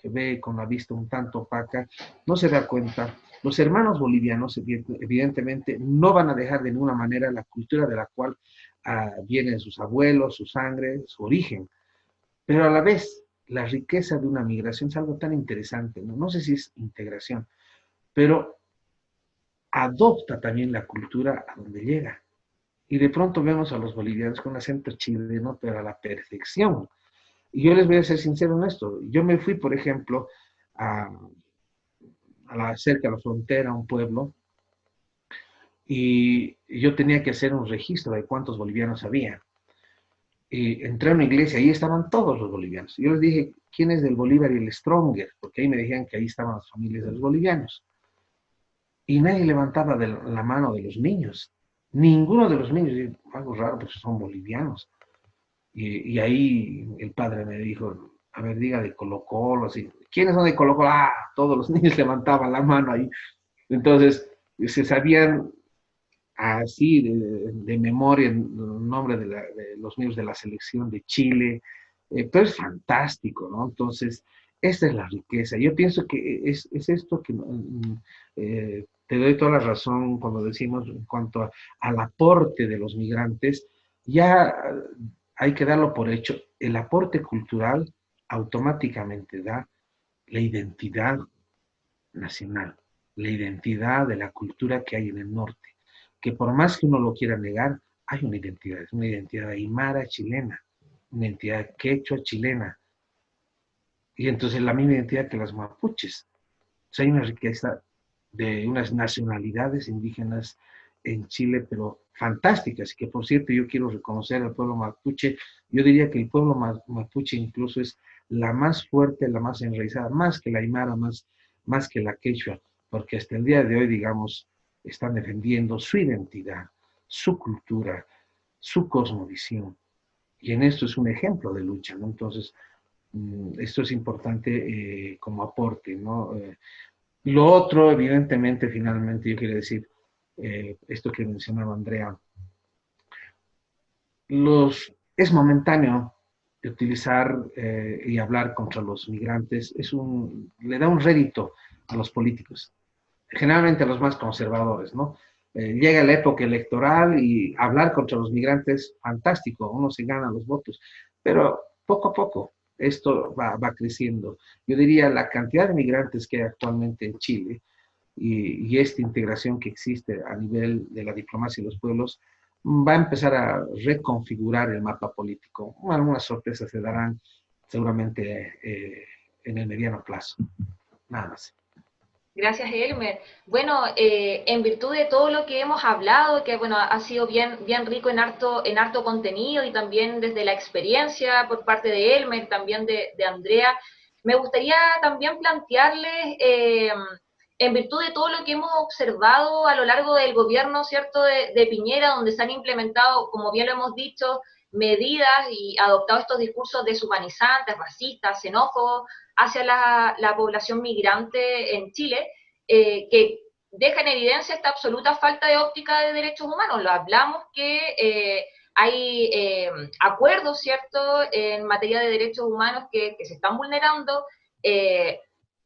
[SPEAKER 5] ve con la vista un tanto opaca, no se da cuenta. Los hermanos bolivianos, evidentemente, no van a dejar de ninguna manera la cultura de la cual vienen sus abuelos, su sangre, su origen. Pero a la vez, la riqueza de una migración es algo tan interesante, ¿no? No sé si es integración, pero adopta también la cultura a donde llega. Y de pronto vemos a los bolivianos con acento chileno, pero a la perfección. Y yo les voy a ser sincero en esto. Yo me fui, por ejemplo, a, cerca de la frontera, a un pueblo, y yo tenía que hacer un registro de cuántos bolivianos había. Y entré a una iglesia, ahí estaban todos los bolivianos. Yo les dije, ¿quién es del Bolívar y el Stronger? Porque ahí me decían que ahí estaban las familias de los bolivianos. Y nadie levantaba la mano de los niños. Ninguno de los niños. Y algo raro, porque son bolivianos. Y ahí el padre me dijo, a ver, diga de Colo-Colo. Así. ¿Quiénes son de Colo-Colo? Ah, todos los niños levantaban la mano ahí. Entonces, se sabían así de memoria el nombre de los miembros de la selección de Chile, pero es fantástico, ¿no? Entonces, esta es la riqueza. Yo pienso que es esto que te doy toda la razón cuando decimos en cuanto al aporte de los migrantes, ya hay que darlo por hecho. El aporte cultural automáticamente da la identidad nacional, la identidad de la cultura que hay en el norte, que por más que uno lo quiera negar, hay es una identidad aymara chilena, una identidad quechua chilena, y entonces la misma identidad que las mapuches. O sea, hay una riqueza de unas nacionalidades indígenas en Chile, pero fantásticas, y que por cierto yo quiero reconocer al pueblo mapuche. Yo diría que el pueblo mapuche incluso es la más fuerte, la más enraizada, más que la aymara, más que la quechua, porque hasta el día de hoy, digamos, están defendiendo su identidad, su cultura, su cosmovisión, y en esto es un ejemplo de lucha, ¿no? Entonces, esto es importante como aporte, ¿no? Lo otro, evidentemente, finalmente, yo quiero decir, esto que mencionaba Andrea, es momentáneo utilizar y hablar contra los migrantes, le da un rédito a los políticos, generalmente a los más conservadores, ¿no? Llega la época electoral y hablar contra los migrantes, fantástico, uno se gana los votos, pero poco a poco esto va creciendo. Yo diría la cantidad de migrantes que hay actualmente en Chile y esta integración que existe a nivel de la diplomacia y los pueblos va a empezar a reconfigurar el mapa político. Algunas sorpresas se darán seguramente en el mediano plazo. Nada más.
[SPEAKER 2] Gracias, Elmer. Bueno, en virtud de todo lo que hemos hablado, que bueno, ha sido bien, bien rico en harto contenido y también desde la experiencia por parte de Elmer, también de Andrea, me gustaría también plantearles, en virtud de todo lo que hemos observado a lo largo del gobierno, ¿cierto?, de Piñera, donde se han implementado, como bien lo hemos dicho, medidas y adoptado estos discursos deshumanizantes, racistas, xenófobos, hacia la población migrante en Chile, que deja en evidencia esta absoluta falta de óptica de derechos humanos. Lo hablamos que hay acuerdos, ¿cierto?, en materia de derechos humanos que se están vulnerando.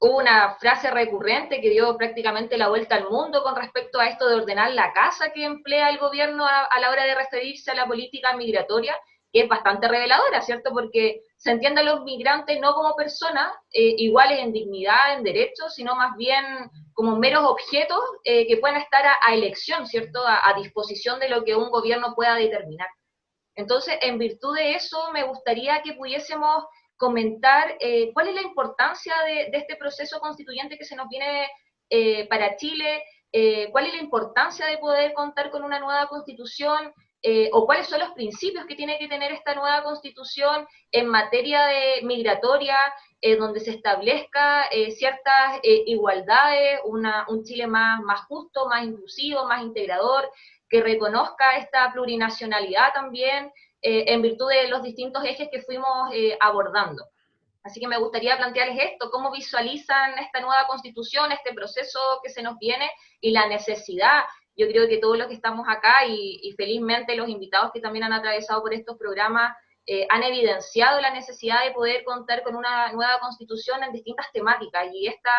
[SPEAKER 2] Hubo una frase recurrente que dio prácticamente la vuelta al mundo con respecto a esto de ordenar la casa que emplea el gobierno a la hora de referirse a la política migratoria, que es bastante reveladora, ¿cierto? Porque se entiende a los migrantes no como personas iguales en dignidad, en derechos, sino más bien como meros objetos que pueden estar a elección, ¿cierto? A disposición de lo que un gobierno pueda determinar. Entonces, en virtud de eso, me gustaría que pudiésemos comentar cuál es la importancia de este proceso constituyente que se nos viene para Chile, cuál es la importancia de poder contar con una nueva constitución, o cuáles son los principios que tiene que tener esta nueva constitución en materia de migratoria, donde se establezca ciertas igualdades, un Chile más justo, más inclusivo, más integrador, que reconozca esta plurinacionalidad también, en virtud de los distintos ejes que fuimos abordando. Así que me gustaría plantearles esto, cómo visualizan esta nueva constitución, este proceso que se nos viene y la necesidad. Yo creo que todos los que estamos acá y felizmente los invitados que también han atravesado por estos programas han evidenciado la necesidad de poder contar con una nueva constitución en distintas temáticas y esta,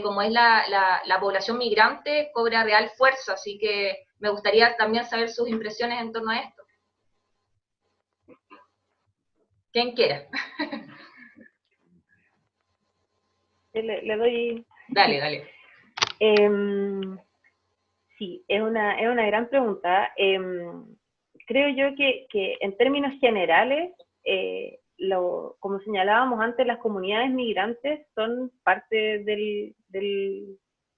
[SPEAKER 2] como es la población migrante, cobra real fuerza, así que me gustaría también saber sus impresiones en torno a esto. Quien quiera.
[SPEAKER 4] Le doy...
[SPEAKER 2] Dale, dale.
[SPEAKER 4] Sí, es una gran pregunta. creo yo que en términos generales, como señalábamos antes, las comunidades migrantes son parte de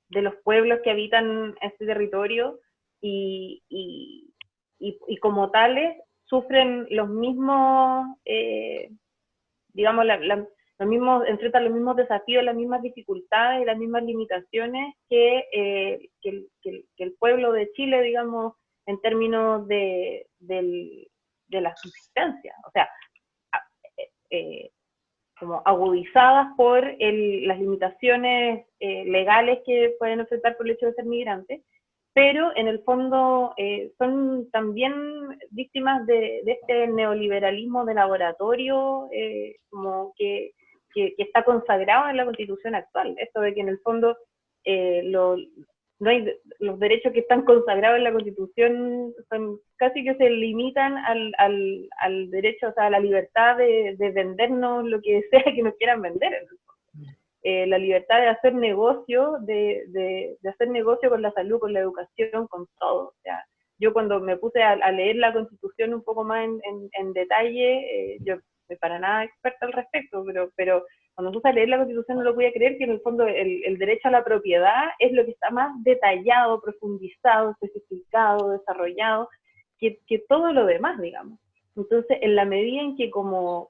[SPEAKER 4] los pueblos que habitan este territorio y como tales sufren los mismos, digamos, enfrentan los mismos desafíos, las mismas dificultades y las mismas limitaciones que el pueblo de Chile, digamos, en términos de la subsistencia. O sea, como agudizadas por las limitaciones legales que pueden enfrentar por el hecho de ser migrantes, pero en el fondo son también víctimas de este neoliberalismo de laboratorio, como que está consagrado en la Constitución actual. Esto de que en el fondo los derechos que están consagrados en la Constitución son casi que se limitan al derecho, o sea, a la libertad de vendernos lo que sea que nos quieran vender. La libertad de hacer negocio, de hacer negocio con la salud, con la educación, con todo. O sea, yo cuando me puse a leer la Constitución un poco más en detalle, yo no soy para nada experta al respecto, pero cuando me puse a leer la Constitución no lo podía creer, que en el fondo el derecho a la propiedad es lo que está más detallado, profundizado, especificado, desarrollado, que todo lo demás, digamos. Entonces, en la medida en que como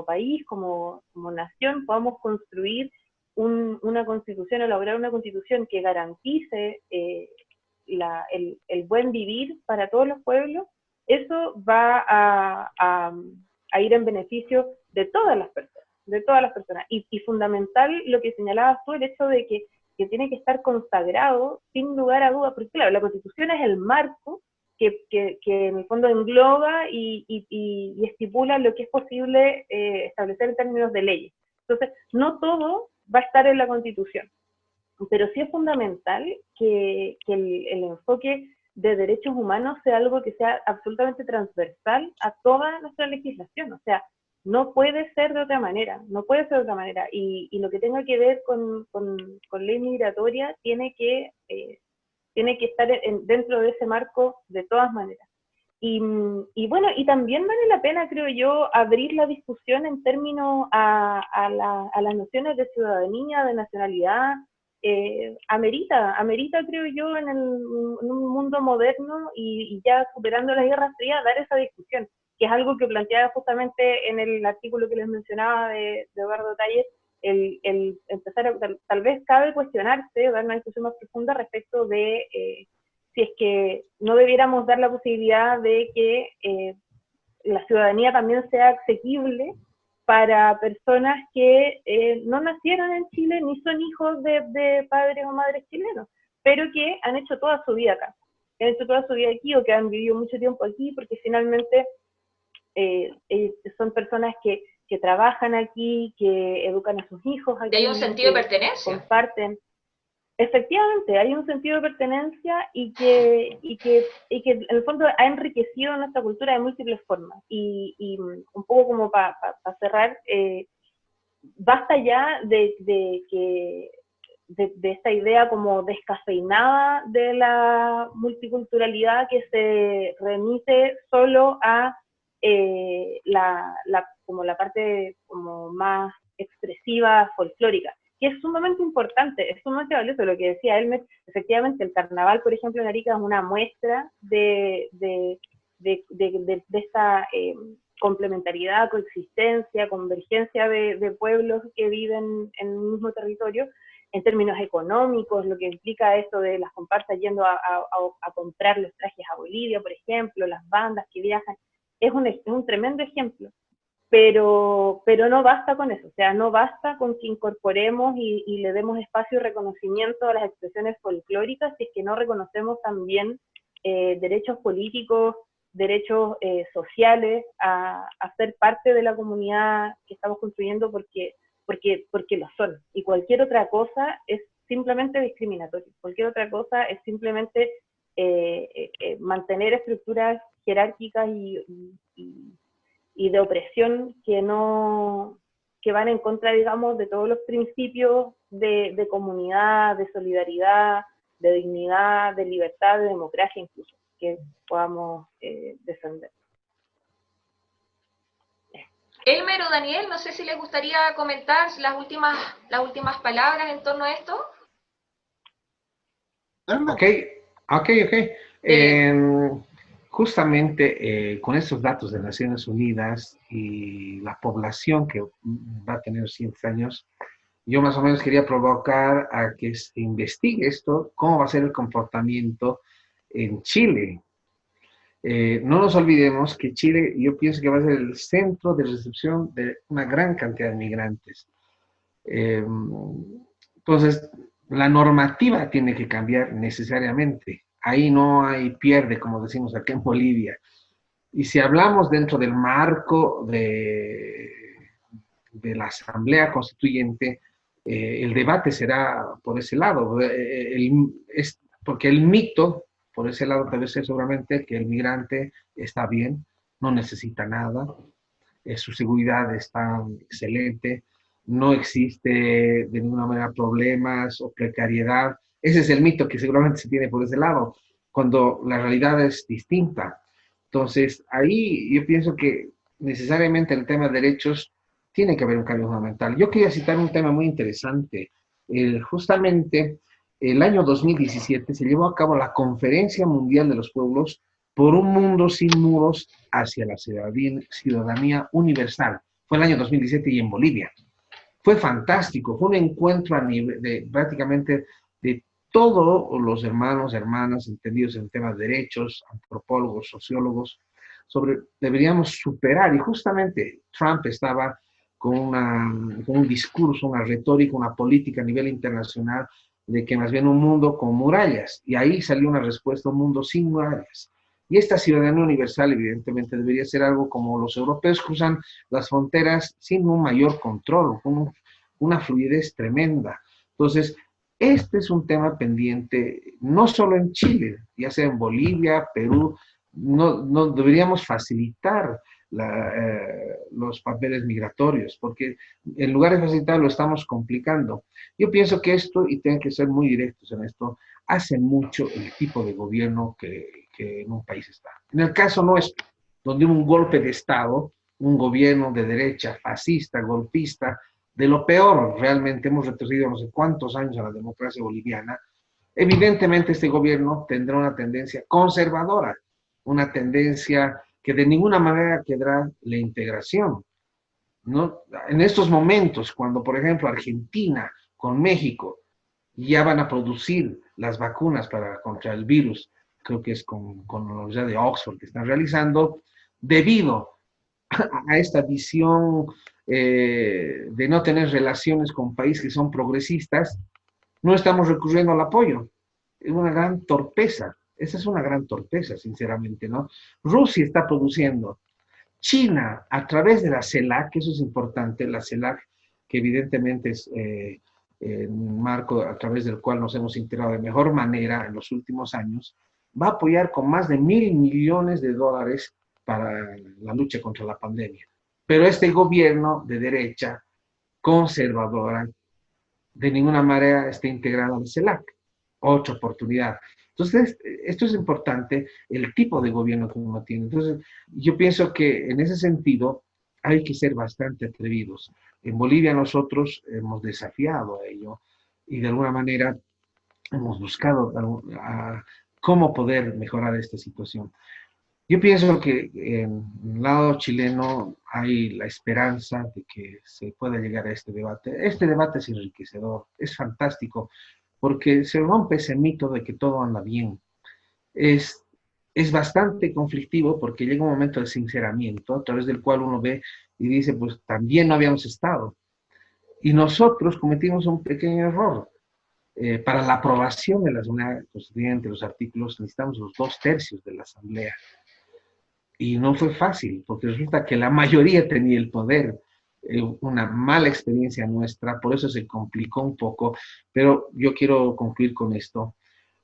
[SPEAKER 4] país, como nación, podamos construir una constitución, elaborar una constitución que garantice el buen vivir para todos los pueblos, eso va a ir en beneficio de todas las personas. Y fundamental lo que señalabas tú, el hecho de que tiene que estar consagrado sin lugar a dudas, porque claro, la constitución es el marco que en el fondo engloba y estipula lo que es posible establecer en términos de leyes. Entonces, no todo va a estar en la Constitución, pero sí es fundamental que el enfoque de derechos humanos sea algo que sea absolutamente transversal a toda nuestra legislación. O sea, no puede ser de otra manera, y lo que tenga que ver con ley migratoria tiene que estar dentro de ese marco de todas maneras. Y bueno, y también vale la pena, creo yo, abrir la discusión en términos a las nociones de ciudadanía, de nacionalidad. Amerita, creo yo, en un mundo moderno y ya superando la Guerra Fría, dar esa discusión, que es algo que planteaba justamente en el artículo que les mencionaba de Eduardo Taller, el empezar tal vez cabe cuestionarse, dar una discusión más profunda respecto de si es que no debiéramos dar la posibilidad de que la ciudadanía también sea asequible para personas que no nacieron en Chile ni son hijos de padres o madres chilenos, pero que han hecho toda su vida acá, que han hecho toda su vida aquí o que han vivido mucho tiempo aquí, porque finalmente son personas que trabajan aquí, que educan a sus hijos aquí.
[SPEAKER 2] ¿Y hay un sentido de pertenencia?
[SPEAKER 4] Comparten. Efectivamente, hay un sentido de pertenencia y que en el fondo ha enriquecido nuestra cultura de múltiples formas. Y un poco como para cerrar, basta ya de esta idea como descafeinada de la multiculturalidad que se remite solo a como la parte como más expresiva, folclórica, que es sumamente importante, es sumamente valioso. Lo que decía Elmer, efectivamente el carnaval, por ejemplo, en Arica es una muestra de esta complementariedad, coexistencia, convergencia de pueblos que viven en un mismo territorio, en términos económicos, lo que implica esto de las comparsas yendo a comprar los trajes a Bolivia, por ejemplo, las bandas que viajan, es un tremendo ejemplo. Pero no basta con eso, o sea, no basta con que incorporemos y le demos espacio y reconocimiento a las expresiones folclóricas si es que no reconocemos también derechos políticos, derechos sociales a ser parte de la comunidad que estamos construyendo porque lo son. Y cualquier otra cosa es simplemente discriminatorio, cualquier otra cosa es simplemente mantener estructuras jerárquicas y de opresión que van en contra, digamos, de todos los principios de comunidad, de solidaridad, de dignidad, de libertad, de democracia incluso. que podamos defender.
[SPEAKER 2] Elmer o Daniel, no sé si les gustaría comentar las últimas palabras en torno a esto.
[SPEAKER 5] Ok. Justamente con estos datos de Naciones Unidas y la población que va a tener 100 años, yo más o menos quería provocar a que se investigue esto, cómo va a ser el comportamiento en Chile. No nos olvidemos que Chile, yo pienso que va a ser el centro de recepción de una gran cantidad de migrantes. Entonces, la normativa tiene que cambiar necesariamente. Ahí no hay pierde, como decimos aquí en Bolivia. Y si hablamos dentro del marco de la Asamblea Constituyente, el debate será por ese lado. Porque el mito, por ese lado, debe ser seguramente que el migrante está bien, no necesita nada, su seguridad está excelente, no existe de ninguna manera problemas o precariedad. Ese es el mito que seguramente se tiene por ese lado, cuando la realidad es distinta. Entonces, ahí yo pienso que necesariamente el tema de derechos tiene que haber un cambio fundamental. Yo quería citar un tema muy interesante. Justamente el año 2017 se llevó a cabo la Conferencia Mundial de los Pueblos por un mundo sin muros hacia la ciudadanía universal. Fue el año 2017 y en Bolivia. Fue fantástico, fue un encuentro a nivel de prácticamente de todos los hermanos, hermanas, entendidos en temas de derechos, antropólogos, sociólogos, deberíamos superar, y justamente Trump estaba con un discurso, una retórica, una política a nivel internacional de que más bien un mundo con murallas, y ahí salió una respuesta, un mundo sin murallas. Y esta ciudadanía universal, evidentemente, debería ser algo como los europeos cruzan las fronteras sin un mayor control, con una fluidez tremenda. Entonces, este es un tema pendiente, no solo en Chile, ya sea en Bolivia, Perú, no deberíamos facilitar los papeles migratorios, porque en lugar de facilitar lo estamos complicando. Yo pienso que esto, y tengo que ser muy directos en esto, hace mucho el tipo de gobierno que en un país está. En el caso nuestro, donde hubo un golpe de Estado, un gobierno de derecha, fascista, golpista, de lo peor, realmente hemos retrocedido no sé cuántos años a la democracia boliviana, evidentemente este gobierno tendrá una tendencia conservadora, una tendencia que de ninguna manera quedará la integración, ¿no? En estos momentos, cuando por ejemplo Argentina con México ya van a producir las vacunas contra el virus, creo que es con la Universidad de Oxford que están realizando, debido a esta visión de no tener relaciones con países que son progresistas, no estamos recurriendo al apoyo. Es una gran torpeza. Esa es una gran torpeza, sinceramente, ¿no? Rusia está produciendo. China, a través de la CELAC, eso es importante, la CELAC, que evidentemente es un marco a través del cual nos hemos integrado de mejor manera en los últimos años, va a apoyar con más de $1.000 millones para la lucha contra la pandemia. Pero este gobierno de derecha conservadora de ninguna manera está integrado al CELAC. Otra oportunidad. Entonces, esto es importante, el tipo de gobierno que uno tiene. Entonces, yo pienso que en ese sentido hay que ser bastante atrevidos. En Bolivia nosotros hemos desafiado a ello y de alguna manera hemos buscado cómo poder mejorar esta situación. Yo pienso que en el lado chileno hay la esperanza de que se pueda llegar a este debate. Este debate es enriquecedor, es fantástico, porque se rompe ese mito de que todo anda bien. Es bastante conflictivo porque llega un momento de sinceramiento a través del cual uno ve y dice, pues también no habíamos estado. Y nosotros cometimos un pequeño error. Para la aprobación de la Asamblea Constituyente, los artículos, necesitamos los 2/3 de la Asamblea. Y no fue fácil, porque resulta que la mayoría tenía el poder. Una mala experiencia nuestra, por eso se complicó un poco, pero yo quiero concluir con esto.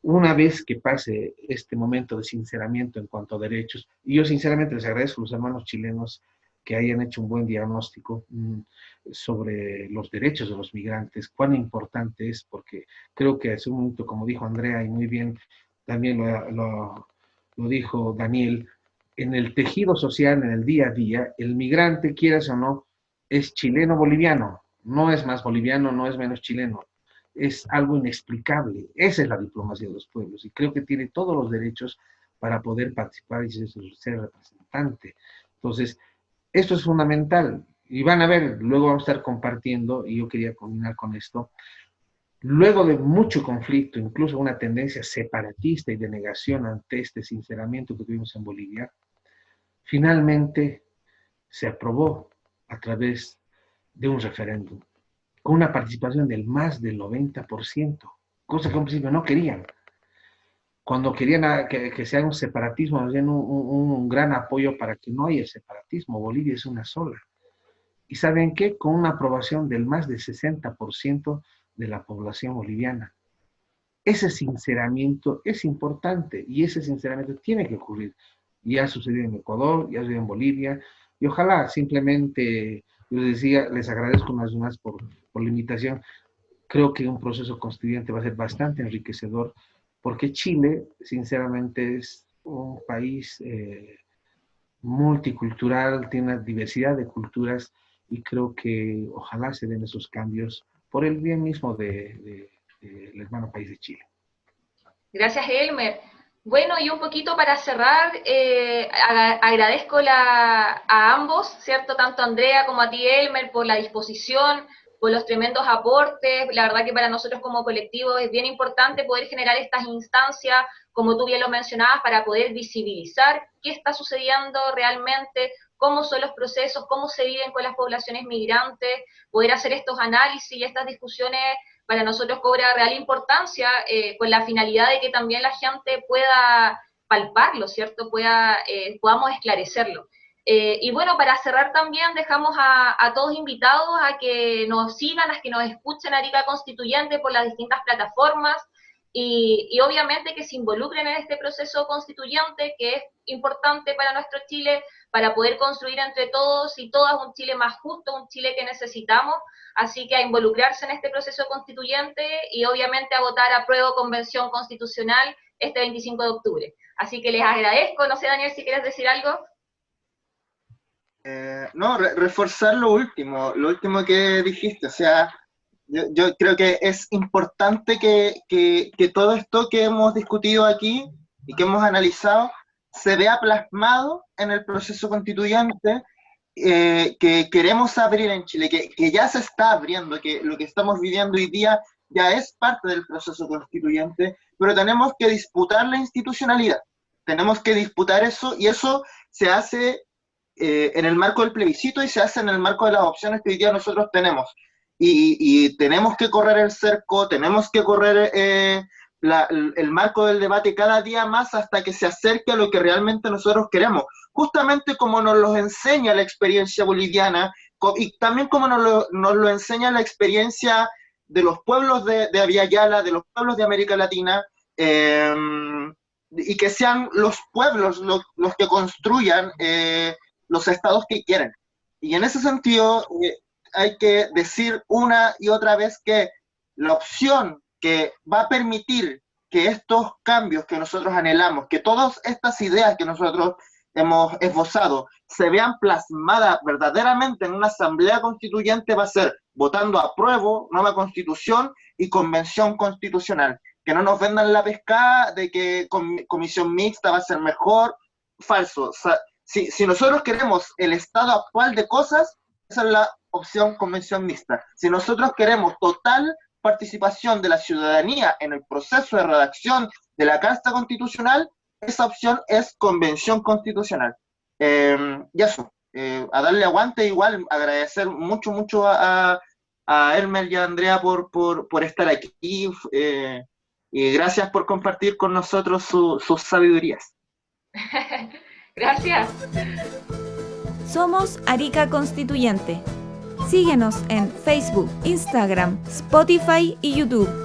[SPEAKER 5] Una vez que pase este momento de sinceramiento en cuanto a derechos, y yo sinceramente les agradezco a los hermanos chilenos que hayan hecho un buen diagnóstico sobre los derechos de los migrantes, cuán importante es, porque creo que hace un momento, como dijo Andrea, y muy bien, también lo lo dijo Daniel, en el tejido social, en el día a día, el migrante, quieras o no, es chileno-boliviano, no es más boliviano, no es menos chileno, es algo inexplicable. Esa es la diplomacia de los pueblos y creo que tiene todos los derechos para poder participar y ser representante. Entonces, esto es fundamental y van a ver, luego vamos a estar compartiendo, y yo quería combinar con esto, luego de mucho conflicto, incluso una tendencia separatista y de negación ante este sinceramiento que tuvimos en Bolivia, finalmente se aprobó a través de un referéndum, con una participación del más del 90%, cosa que en principio no querían. Cuando querían que se haga un separatismo, habían un gran apoyo para que no haya separatismo. Bolivia es una sola. ¿Y saben qué? Con una aprobación del más del 60% de la población boliviana. Ese sinceramiento es importante y ese sinceramiento tiene que ocurrir. Ya ha sucedido en Ecuador, ya ha sucedido en Bolivia, y ojalá simplemente, yo les decía, les agradezco una vez más por la invitación. Creo que un proceso constituyente va a ser bastante enriquecedor, porque Chile, sinceramente, es un país multicultural, tiene una diversidad de culturas, y creo que ojalá se den esos cambios por el bien mismo del hermano país de Chile.
[SPEAKER 2] Gracias, Elmer. Bueno, y un poquito para cerrar, agradezco a ambos, ¿cierto? Tanto a Andrea como a ti, Elmer, por la disposición, por los tremendos aportes. La verdad que para nosotros como colectivo es bien importante poder generar estas instancias, como tú bien lo mencionabas, para poder visibilizar qué está sucediendo realmente, cómo son los procesos, cómo se viven con las poblaciones migrantes, poder hacer estos análisis y estas discusiones para nosotros cobra real importancia, con la finalidad de que también la gente pueda palparlo, ¿cierto? Podamos esclarecerlo. Y bueno, para cerrar también dejamos a todos invitados a que nos sigan, a que nos escuchen Arica Constituyente por las distintas plataformas y obviamente que se involucren en este proceso constituyente que es importante para nuestro Chile, para poder construir entre todos y todas un Chile más justo, un Chile que necesitamos. Así que a involucrarse en este proceso constituyente y obviamente a votar a prueba convención constitucional este 25 de octubre. Así que les agradezco. No sé, Daniel, si quieres decir algo.
[SPEAKER 3] No, reforzar lo último que dijiste. O sea, yo creo que es importante que todo esto que hemos discutido aquí y que hemos analizado se vea plasmado en el proceso constituyente que queremos abrir en Chile, que ya se está abriendo, que lo que estamos viviendo hoy día ya es parte del proceso constituyente, pero tenemos que disputar la institucionalidad, tenemos que disputar eso, y eso se hace en el marco del plebiscito y se hace en el marco de las opciones que hoy día nosotros tenemos, y tenemos que correr el cerco, tenemos que correr el marco del debate cada día más hasta que se acerque a lo que realmente nosotros queremos, justamente como nos lo enseña la experiencia boliviana y también como nos lo enseña la experiencia de los pueblos de Abya Yala, de los pueblos de América Latina, y que sean los pueblos los que construyan los estados que quieren. Y en ese sentido hay que decir una y otra vez que la opción que va a permitir que estos cambios que nosotros anhelamos, que todas estas ideas que nosotros hemos esbozado se vean plasmadas verdaderamente en una asamblea constituyente, va a ser votando apruebo, nueva constitución y convención constitucional. Que no nos vendan la pescada de que comisión mixta va a ser mejor, falso. O sea, si nosotros queremos el estado actual de cosas, esa es la opción convención mixta. Si nosotros queremos total participación de la ciudadanía en el proceso de redacción de la Carta Constitucional, esa opción es convención constitucional. Y eso, a darle aguante, igual agradecer mucho a Elmer y a Andrea por estar aquí, y gracias por compartir con nosotros sus sabidurías.
[SPEAKER 2] Gracias.
[SPEAKER 1] Somos Arica Constituyente. Síguenos en Facebook, Instagram, Spotify y YouTube.